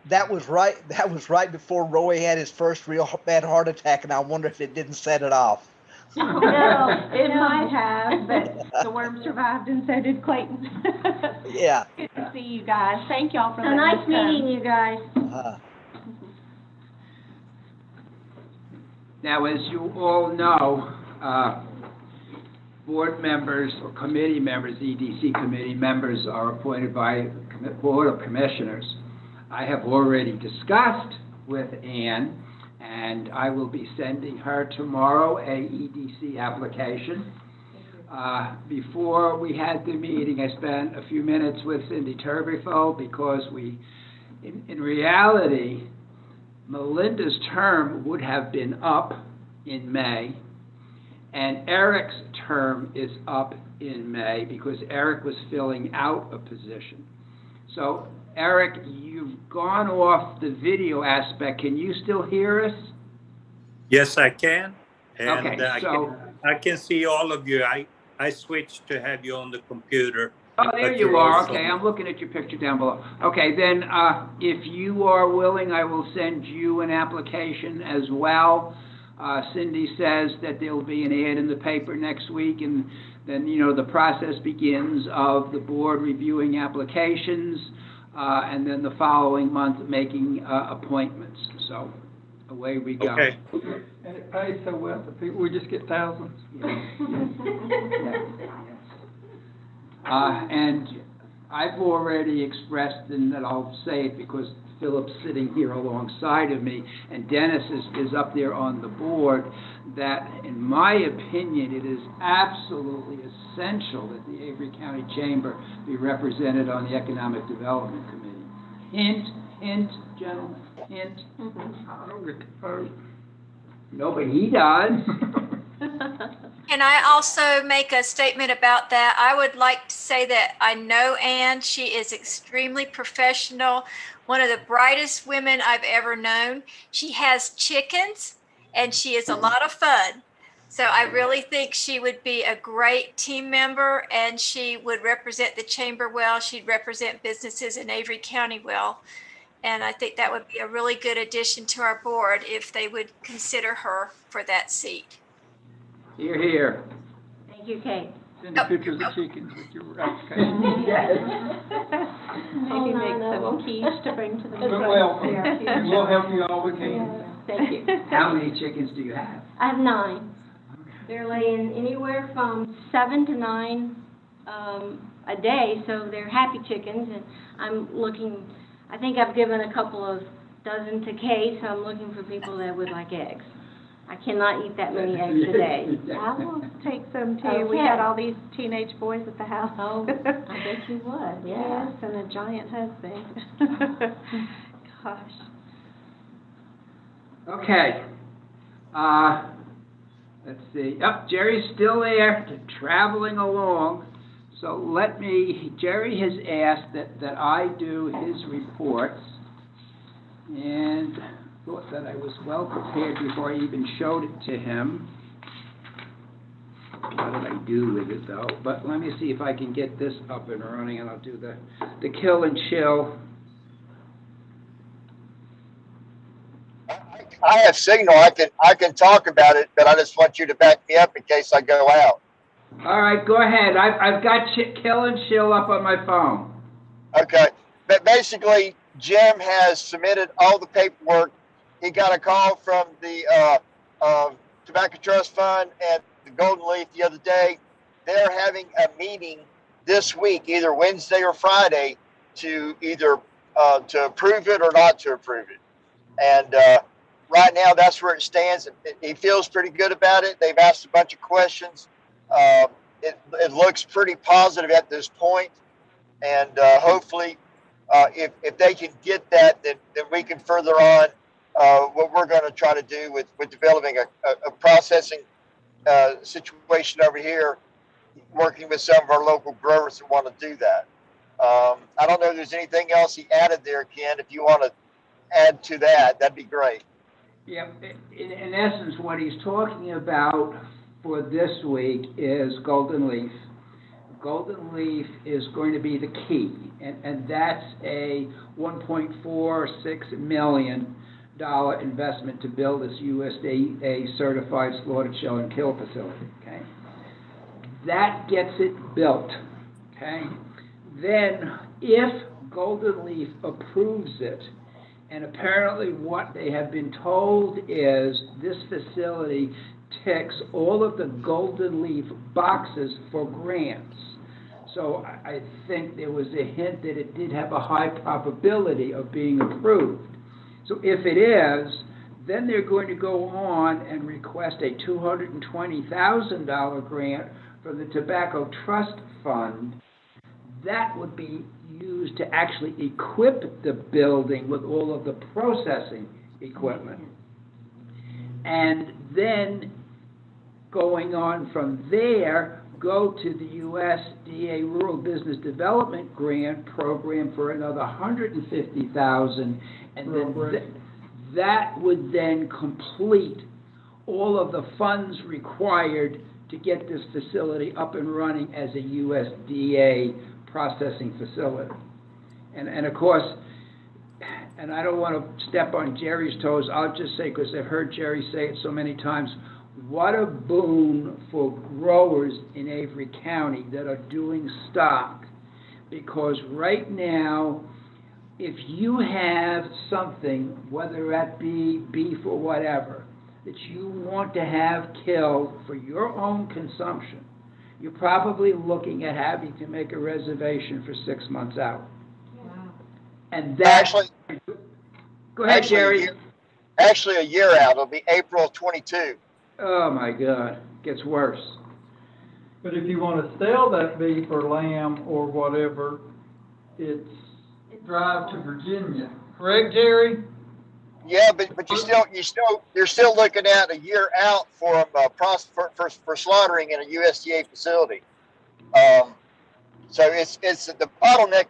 that was right before Roy had his first real bad heart attack, and I wonder if it didn't set it off. No, it might have, but the worm survived, and so did Clayton. Yeah. Good to see you guys. Thank y'all for letting us come. Nice meeting you guys. Now, as you all know, board members or committee members, EDC committee members, are appointed by the Board of Commissioners. I have already discussed with Ann, and I will be sending her tomorrow a EDC application. Before we had the meeting, I spent a few minutes with Cindy Turbyfeld because in reality, Melinda's term would have been up in May, and Eric's term is up in May because Eric was filling out a position. So, Eric, you've gone off the video aspect. Can you still hear us? Yes, I can. And Okay, so... I can see all of you. I switched to have you on the computer. Oh, there but you you're are. also- Okay, I'm looking at your picture down below. Okay, then if you are willing, I will send you an application as well. Cindy says that there will be an ad in the paper next week, and then, you know, the process begins of the board reviewing applications, and then the following month making appointments. So away we go. Okay. And it pays so well that people, we just get thousands. And I've already expressed, and that I'll say it because Philip's sitting here alongside of me, and Dennis is up there on the board, that in my opinion, it is absolutely essential that the Avery County Chamber be represented on the Economic Development Committee. Hint, hint, gentlemen, hint. No, but he does. Can I also make a statement about that? I would like to say that I know Ann. She is extremely professional, one of the brightest women I've ever known. She has chickens, and she is a lot of fun. So I really think she would be a great team member, and she would represent the chamber well. She'd represent businesses in Avery County well. And I think that would be a really good addition to our board if they would consider her for that seat. Here, here. Thank you, Kate. Send the pictures of chickens with your application. Yes. Maybe make some quiche to bring to the You're meeting. welcome. We'll help you all we can. Thank you. How many chickens do you have? I have 9. They're laying anywhere from 7 to 9 a day, so they're happy chickens, and I'm looking, I think I've given a couple of dozen to Kate, so I'm looking for people that would like eggs. I cannot eat that many eggs a day. I will take some too. We Okay. had all these teenage boys at the house. Oh, I bet you would, yeah. Yes, and a giant husband. Gosh. Okay. Let's see. Yep, Jerry's still there, traveling along. So Jerry has asked that I do his reports, and thought that I was well prepared before I even showed it to him. What did I do with it, though? But let me see if I can get this up and running, and I'll do the kill and chill. I have signal. I can talk about it, but I just want you to back me up in case I go out. All right, go ahead. I've got kill and chill up on my phone. Okay. But basically, Jim has submitted all the paperwork. He got a call from the Tobacco Trust Fund and the Golden Leaf the other day. They're having a meeting this week, either Wednesday or Friday, to either to approve it or not to approve it. And right now, that's where it stands. He feels pretty good about it. They've asked a bunch of questions. It looks pretty positive at this point. And hopefully, if they can get that, then we can further on what we're going to try to do with developing a processing situation over here, working with some of our local growers that want to do that. I don't know if there's anything else he added there, Ken. If you want to add to that, that'd be great. Yeah, in essence, what he's talking about for this week is Golden Leaf. Golden Leaf is going to be the key, and that's a $1.46 million investment to build this USDA certified slaughter, shell, and kill facility, okay? That gets it built, okay? Then, if Golden Leaf approves it, and apparently what they have been told is this facility ticks all of the Golden Leaf boxes for grants. So I think there was a hint that it did have a high probability of being approved. So if it is, then they're going to go on and request a $220,000 grant from the Tobacco Trust Fund. That would be used to actually equip the building with all of the processing equipment. And then going on from there, go to the USDA Rural Business Development Grant Program for another $150,000, and then that would then complete all of the funds required to get this facility up and running as a USDA processing facility. And of course, and I don't want to step on Jerry's toes, I'll just say, because I've heard Jerry say it so many times, what a boon for growers in Avery County that are doing stock. Because right now, if you have something, whether that be beef or whatever, that you want to have killed for your own consumption, you're probably looking at having to make a reservation for 6 months out. Wow. And that, go ahead, Jerry. Actually, a year out. It'll be April 22. Oh my God, gets worse. But if you want to sell that beef or lamb or whatever, it's drive to Virginia. Correct, Jerry? Yeah, but you're still looking at a year out for slaughtering in a USDA facility. So it's the bottleneck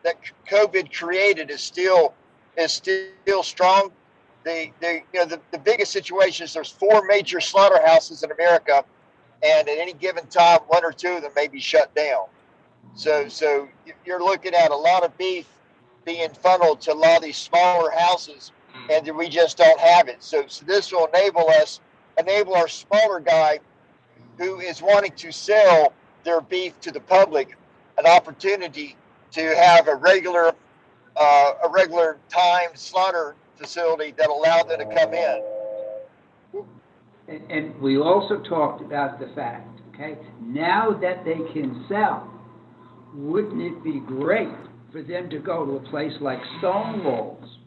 that COVID created is still strong. The biggest situation is there's 4 major slaughterhouses in America, and at any given time, 1 or 2 of them may be shut down. So you're looking at a lot of beef being funneled to a lot of these smaller houses, and we just don't have it. So this will enable our smaller guy who is wanting to sell their beef to the public an opportunity to have a regular timed slaughter facility that allow them to come in. And we also talked about the fact, okay, now that they can sell, wouldn't it be great for them to go to a place like Stonewall's?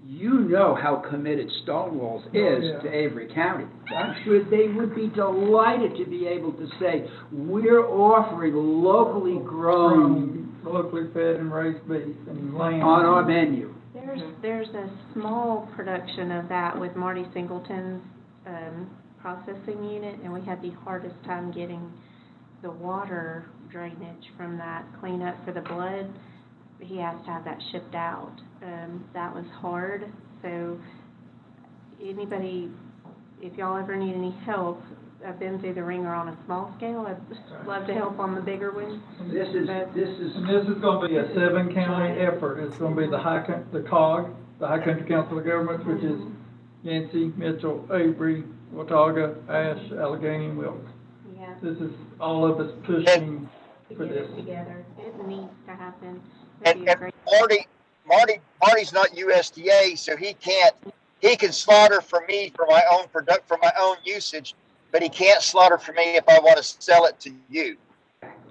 You know how committed Stonewall's is to Avery County. I'm sure they would be delighted to be able to say, we're offering locally grown, locally fed and raised beef and lamb on our menu. There's a small production of that with Marty Singleton's processing unit, and we had the hardest time getting the water drainage from that cleanup for the blood. He has to have that shipped out. That was hard. So anybody, if y'all ever need any help, I've been through the ringer on a small scale. I'd love to help on the bigger one. This is going to be a 7-county effort. It's going to be the COG, the High Country Council of Governments, which is Yancey, Mitchell, Avery, Watauga, Ashe, Allegheny, and Wilkes. Yeah. This is all of us pushing for this. Together. It needs to happen. And Marty's not USDA, so he can slaughter for me for my own usage, but he can't slaughter for me if I want to sell it to you.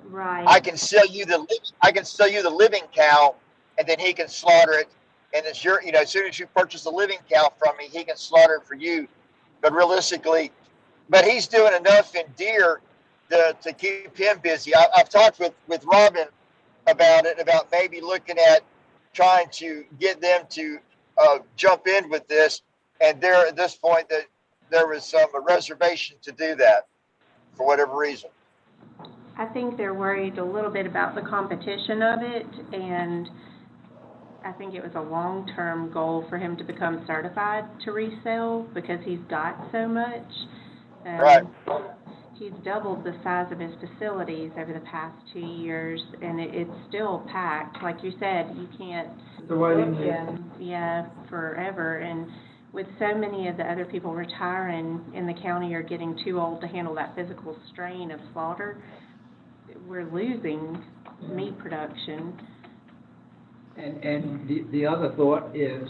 Right. I can sell you the living cow, and then he can slaughter it, and it's as soon as you purchase the living cow from me, he can slaughter it for you. But realistically, he's doing enough in deer to keep him busy. I've talked with Robin about it, about maybe looking at trying to get them to jump in with this, and at this point that there was a reservation to do that for whatever reason. I think they're worried a little bit about the competition of it, and I think it was a long-term goal for him to become certified to resell because he's got so much. Right. He's doubled the size of his facilities over the past 2 years, and it's still packed. Like you said, you can't book him, forever. And with so many of the other people retiring in the county or getting too old to handle that physical strain of slaughter, we're losing meat production. And the other thought is,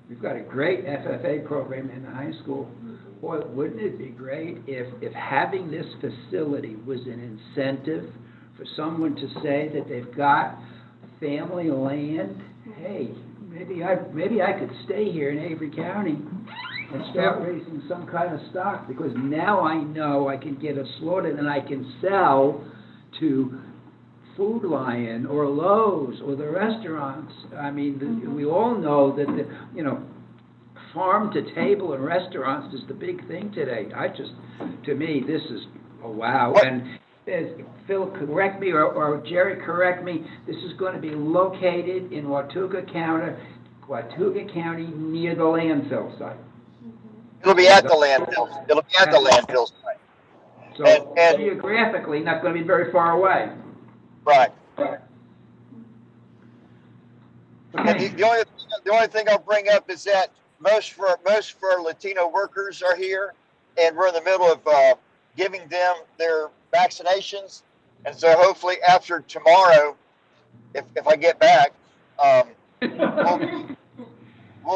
we've got a great FFA program in the high school. Boy, wouldn't it be great if having this facility was an incentive for someone to say that they've got family land? Hey, maybe I could stay here in Avery County and start raising some kind of stock, because now I know I can get it slaughtered and I can sell to Food Lion or Lowe's or the restaurants. I mean, we all know that, farm to table and restaurants is the big thing today. To me, this is a wow. And Phil, correct me, or Jerry, correct me, this is going to be located in Watauga County near the landfill site. It'll be at the landfill. It'll be at the landfill site. So and geographically, not going to be very far away. Right. Okay. And the only thing I'll bring up is that most for Latino workers are here, and we're in the middle of giving them their vaccinations, and so hopefully after tomorrow, if I get back, we'll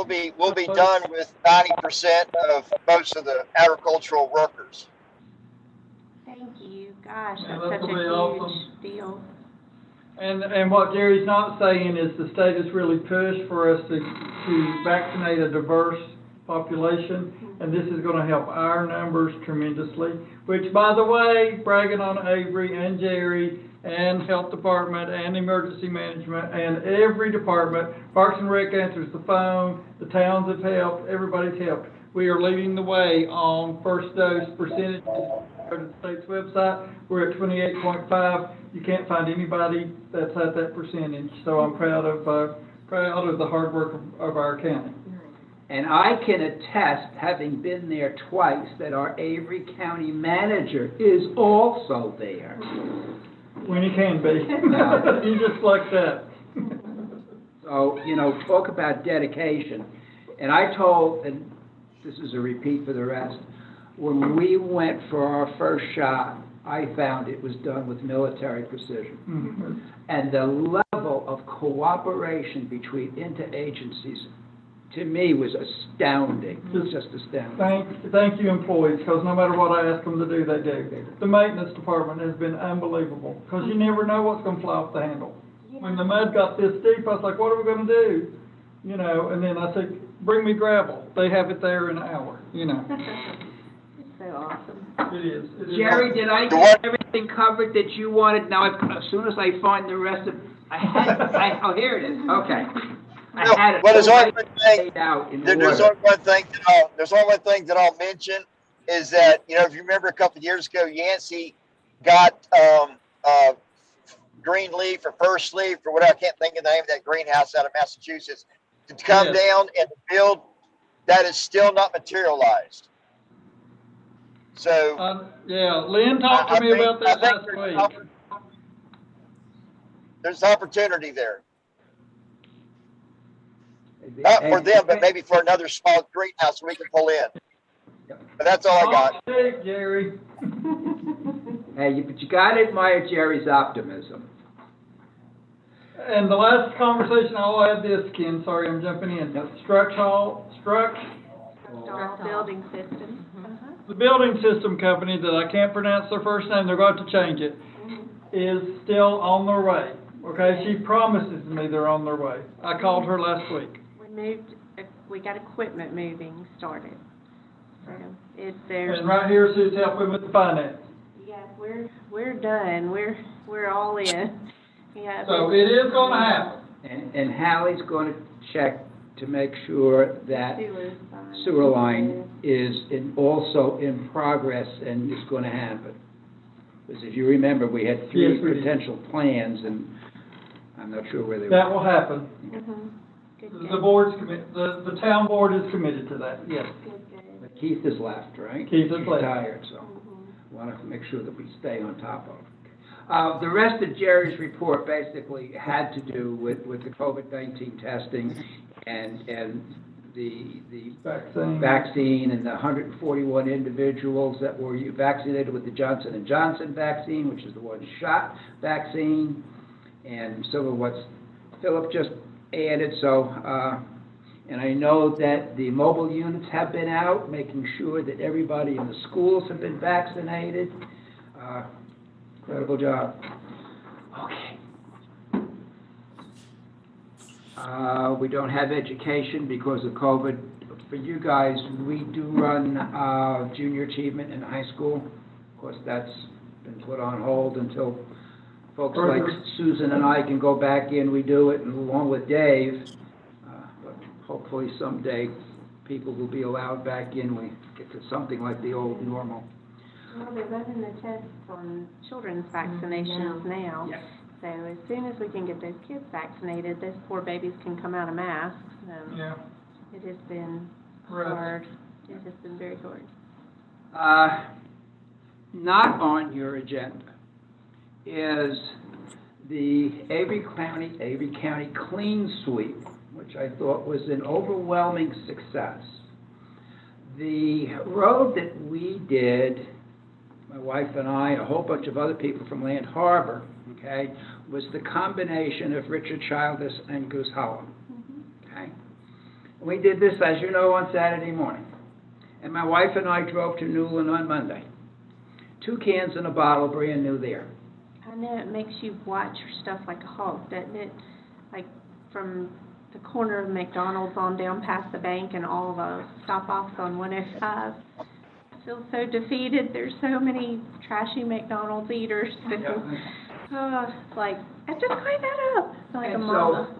be done with 90% of most of the agricultural workers. Thank you. Gosh, Yeah, that's such that'll a be huge awesome. deal. And what Jerry's not saying is the state has really pushed for us to vaccinate a diverse population, and this is going to help our numbers tremendously, which, by the way, bragging on Avery and Jerry and Health Department and Emergency Management and every department, Parks and Rec answers the phone, the towns have helped, everybody's helped. We are leading the way on first dose percentages. Go to the state's website, we're at 28.5. You can't find anybody that's at that percentage, so I'm proud of the hard work of our county. And I can attest, having been there twice, that our Avery County manager is also there. When he can be. He's just like that. So, talk about dedication. And I told, and this is a repeat for the rest, when we went for our first shot, I found it was done with military precision. Mm-hmm. And the level of cooperation between interagencies, to me, was astounding. It was just astounding. Thank you, employees, because no matter what I ask them to do, they do. The maintenance department has been unbelievable, because you never know what's going to fly off the handle. When the mud got this deep, I was like, what are we going to do? And then I said, bring me gravel. They have it there in an hour, So awesome. It is. Jerry, did I get everything covered that you wanted? Now, as soon as I find the rest of, oh, here it is. Okay. There's only one thing that I'll mention is that, if you remember a couple of years ago, Yancey got Greenleaf or First Leaf or whatever, I can't think of the name of that greenhouse out of Massachusetts, to come down and build. That is still not materialized. So Lynn talked to me about that last week. There's opportunity there. Not for them, but maybe for another small greenhouse we can pull in. But that's all I got. Hey, Jerry. Hey, but you got to admire Jerry's optimism. And the last conversation, I'll add this, Ken. Sorry, I'm jumping in. Structural Building Systems. The building system company that I can't pronounce their first name, they're going to change it, is still on their way. Okay, she promises me they're on their way. I called her last week. We got equipment moving started. So and right here, she's helping with the finance. Yeah, we're done. We're all in. Yeah. So it is going to happen. And Hallie's going to check to make sure that sewer line is also in progress and is going to happen. Because if you remember, we had three potential plans, and I'm not sure where they were. That will happen. Mm-hmm. The board's committed. The town board is committed to that. Yes. But Keith has left, right? Keith has left. Retired, so want to make sure that we stay on top of it. The rest of Jerry's report basically had to do with the COVID-19 testing and the vaccine and the 141 individuals that were vaccinated with the Johnson & Johnson vaccine, which is the one-shot vaccine, and some of what Philip just added. So, and I know that the mobile units have been out, making sure that everybody in the schools have been vaccinated. Incredible job. Okay. We don't have education because of COVID. For you guys, we do run junior achievement in high school. Of course, that's been put on hold until folks like Susan and I can go back in, we do it, and along with Dave, but hopefully someday people will be allowed back in, we get to something like the old normal. Well, they're running the tests on children's vaccinations now. Yes. So as soon as we can get those kids vaccinated, those poor babies can come out of masks. Yeah. It has been Right. hard. It has been very hard. Not on your agenda is the Avery County Clean Sweep, which I thought was an overwhelming success. The road that we did, my wife and I, a whole bunch of other people from Land Harbor, okay, was the combination of Richard Childress and Goose Hollow, okay? We did this, as you know, on Saturday morning. And my wife and I drove to Newland on Monday. 2 cans and a bottle, brand new there. I know it makes you watch your stuff like a hawk, doesn't it? Like from the corner of McDonald's on down past the bank and all the stop-offs on 105. I feel so defeated. There's so many trashy McDonald's eaters. It's like, I just cleaned that up. Like a mama.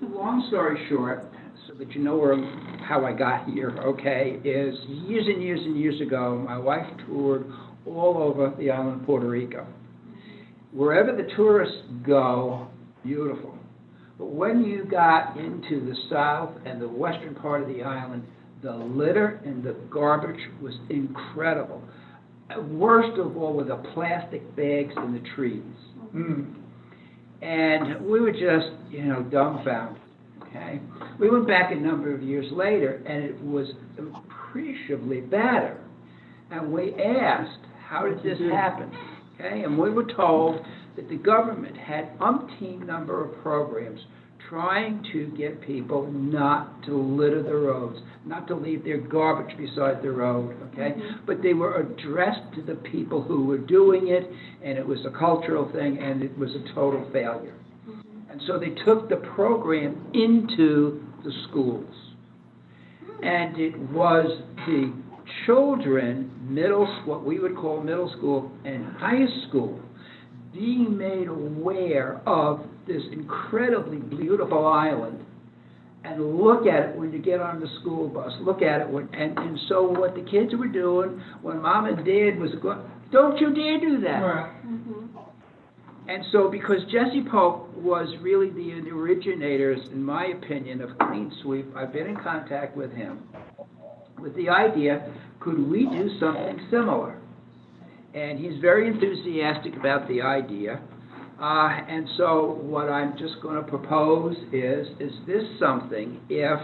So, long story short, so that you know how I got here, okay, is years and years and years ago, my wife toured all over the island of Puerto Rico. Wherever the tourists go, beautiful. But when you got into the south and the western part of the island, the litter and the garbage was incredible. Worst of all were the plastic bags in the trees. And we were just, dumbfounded, okay? We went back a number of years later, and it was appreciably better. And we asked, how did this happen? Okay, and we were told that the government had umpteen number of programs trying to get people not to litter the roads, not to leave their garbage beside the road, okay? But they were addressed to the people who were doing it, and it was a cultural thing, and it was a total failure. And so they took the program into the schools. And it was the children, what we would call middle school and high school, being made aware of this incredibly beautiful island, and look at it when you get on the school bus, look at it and so what the kids were doing when mom and dad was going, don't you dare do that. Right. And so because Jesse Pope was really the originators, in my opinion, of Clean Sweep, I've been in contact with him with the idea, could we do something similar? And he's very enthusiastic about the idea. And so what I'm just going to propose is this something, if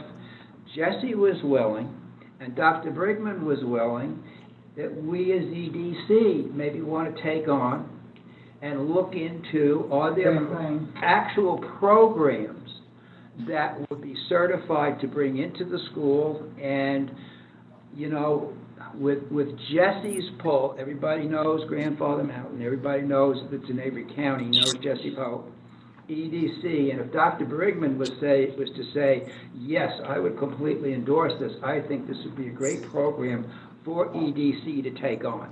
Jesse was willing and Dr. Brigman was willing, that we as EDC maybe want to take on and look into, are there actual programs that would be certified to bring into the school, and with Jesse's pull, everybody knows Grandfather Mountain, everybody knows that's in Avery County, knows Jesse Pope, EDC, and if Dr. Brigman was to say, yes, I would completely endorse this, I think this would be a great program for EDC to take on.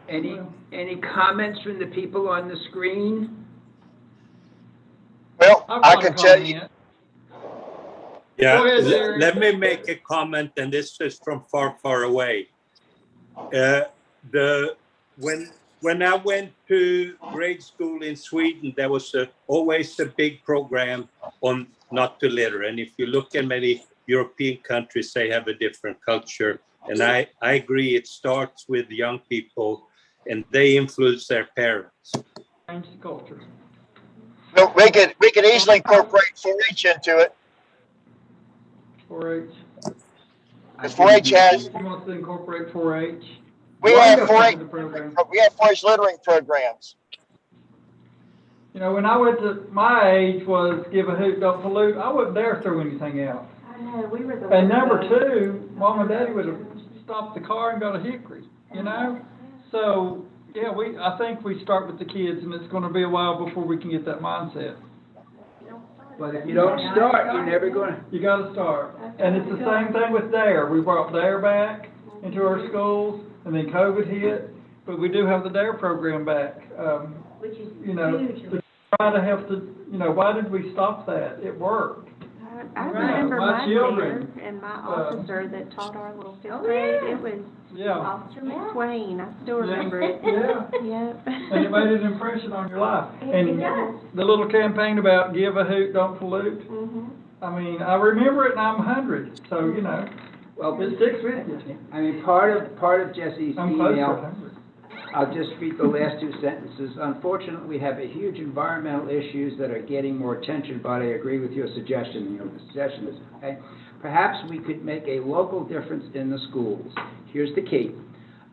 Any comments from the people on the screen? Well, I can tell you. Yeah, let me make a comment, and this is from far, far away. When I went to grade school in Sweden, there was always a big program on not to litter. And if you look at many European countries, they have a different culture. And I agree, it starts with young people, and they influence their parents. Change the culture. No, we could easily incorporate 4-H into it. 4-H. Because 4-H has. He wants to incorporate 4-H. We have 4-H littering programs. When I went to my age was give a hoot, don't pollute. I wouldn't dare throw anything out. I know, we were the And number 2, Mom and Daddy would have stopped the car and go to Hickory. So yeah, I think we start with the kids, and it's going to be a while before we can get that mindset. But if you don't start, you're never going to. You got to start. And it's the same thing with DARE. We brought DARE back into our schools, and then COVID hit, but we do have the DARE program back. Which is you know, huge. to try to help why did we stop that? It worked. I Right. remember My my children, mayor and my officer that taught our little fifth grade. It was Yeah, Officer McSwain. I still remember it. yeah. Yep. And it made an impression on your life. It And does. the little campaign about give a hoot, don't pollute, Mhm. I mean, I remember it and I'm 100, so, Well, it sticks with you. I mean, part of Jesse's I'm close to email, 100. I'll just read the last two sentences. Unfortunately, we have a huge environmental issues that are getting more attention, but I agree with your suggestion. The suggestion is, okay, perhaps we could make a local difference in the schools. Here's the key.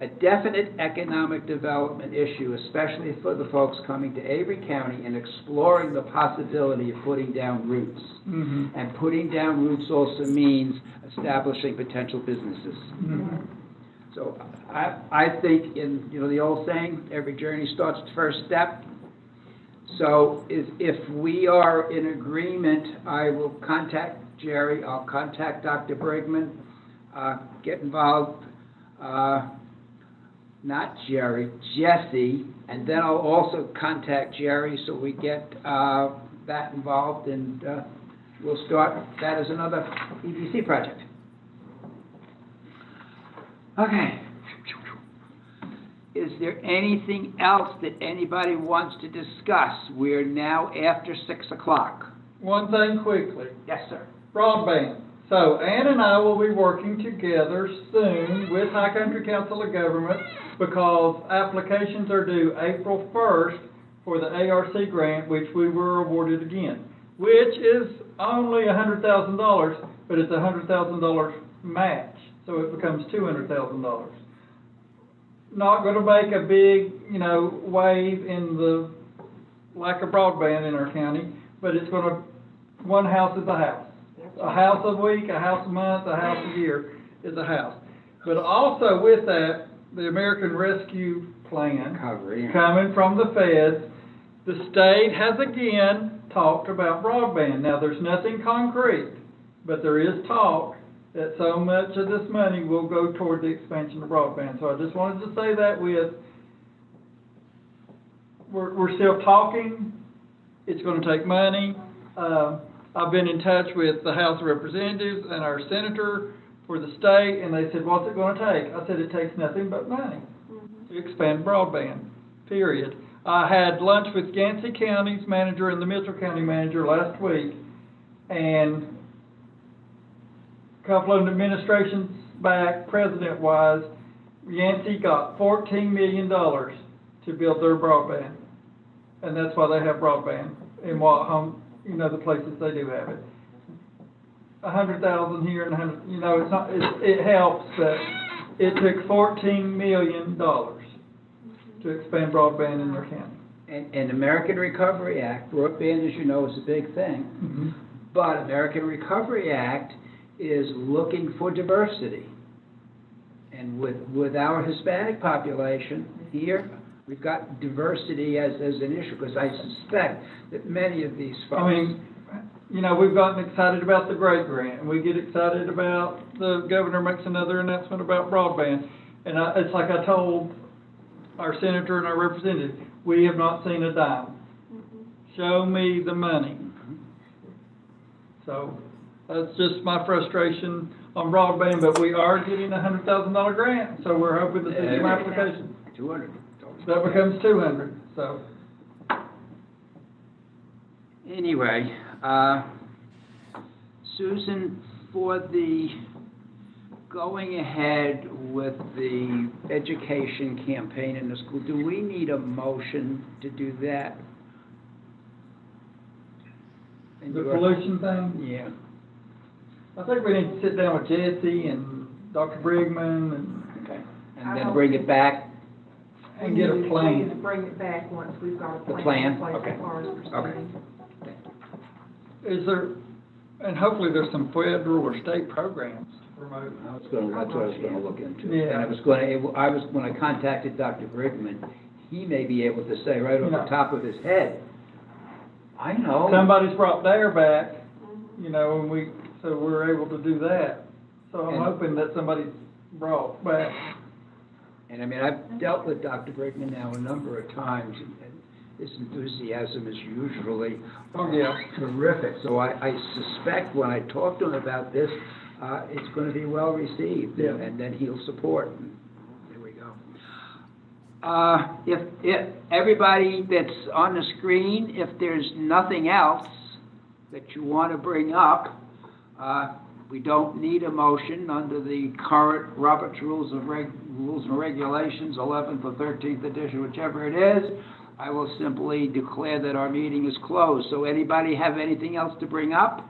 A definite economic development issue, especially for the folks coming to Avery County and exploring the possibility of putting down roots. Mm-hmm. And putting down roots also means establishing potential businesses. Mm-hmm. So I think in, the old saying, every journey starts at the first step. So if we are in agreement, I will contact Jerry, I'll contact Dr. Brigman, get involved, not Jerry, Jesse, and then I'll also contact Jerry so we get that involved, and we'll start that as another EDC project. Okay. Is there anything else that anybody wants to discuss? We're now after 6 o'clock. One thing quickly, Yes, sir. broadband. So Ann and I will be working together soon with High Country Council of Government because applications are due April 1st for the ARC grant, which we were awarded again, which is only $100,000, but it's $100,000 match, so it becomes $200,000. Not going to make a big, wave in the lack of broadband in our county, but it's going to, one house is a house. A house a week, a house a month, a house a year is a house. But also with that, the American Rescue Plan Recovery. coming from the feds, the state has again talked about broadband. Now, there's nothing concrete, but there is talk that so much of this money will go toward the expansion of broadband. So I just wanted to say that we're still talking. It's going to take money. I've been in touch with the House of Representatives and our senator for the state, and they said, what's it going to take? I said, it takes nothing but money to expand broadband, period. I had lunch with Yancey County's manager and the Mitchell County manager last week, and a couple of administrations back, president-wise, Yancey got $14 million to build their broadband, and that's why they have broadband in what home, the places they do have it. 100,000 here and 100, it's not, it helps, but it took $14 million to expand broadband in their county. And American Recovery Act, broadband, as you know, is a big thing. Mm-hmm. But American Recovery Act is looking for diversity. And with our Hispanic population here, we've got diversity as an issue, because I suspect that many of these folks. I mean, we've gotten excited about the Great Grant, and we get excited about the governor makes another announcement about broadband. And it's like I told our senator and our representative, we have not seen a dime. Mm-hmm. Show me the money. Mm-hmm. So that's just my frustration on broadband, but we are getting a $100,000 grant, so we're hoping to see some applications. 200. That becomes 200, so. Anyway, Susan, for the going ahead with the education campaign in the school, do we need a motion to do that? The pollution thing? Yeah. I think we need to sit down with Jesse and Dr. Brigman and. Okay. And then bring it back. And get a We need plan. to bring it back once we've got a The plan in plan? place Okay. as far as proceeding. Is there, and hopefully there's some federal or state programs to promote. That's what I was gonna look into. Yeah. And when I contacted Dr. Brigman, he may be able to say right off the top of his head, I know. Somebody's brought their back, and so we're able to do that. So I'm And- hoping that somebody's brought back. And I mean, I've dealt with Dr. Brigman now a number of times, and his enthusiasm is usually Oh, yeah. terrific. So I suspect when I talk to him about this, it's going to be well received, Yeah. and then he'll support. There we go. If everybody that's on the screen, if there's nothing else that you want to bring up, we don't need a motion under the current Robert's Rules and Regulations, 11th or 13th edition, whichever it is. I will simply declare that our meeting is closed. So anybody have anything else to bring up?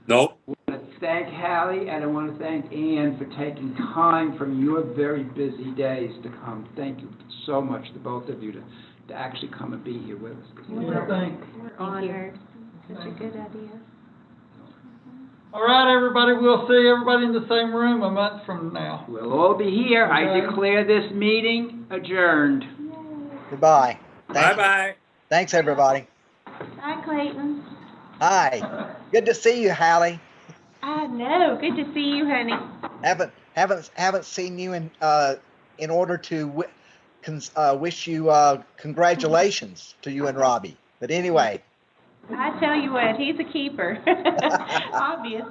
No, I want to thank Hallie, and I want to thank Ann for taking time from your very busy days to come. Thank you so much to both of you to actually come and be here with us. We're honored. Such a good idea. All right, everybody, we'll see everybody in the same room a month from now. We'll all be here. I Okay. declare this meeting adjourned. Goodbye. bye-bye. Thanks, everybody. Hi, Clayton. Hi. Good to see you, Hallie. I know. Good to see you, honey. Haven't seen you in order to wish you congratulations to you and Robbie. But anyway. I tell you what, he's a keeper. Obviously.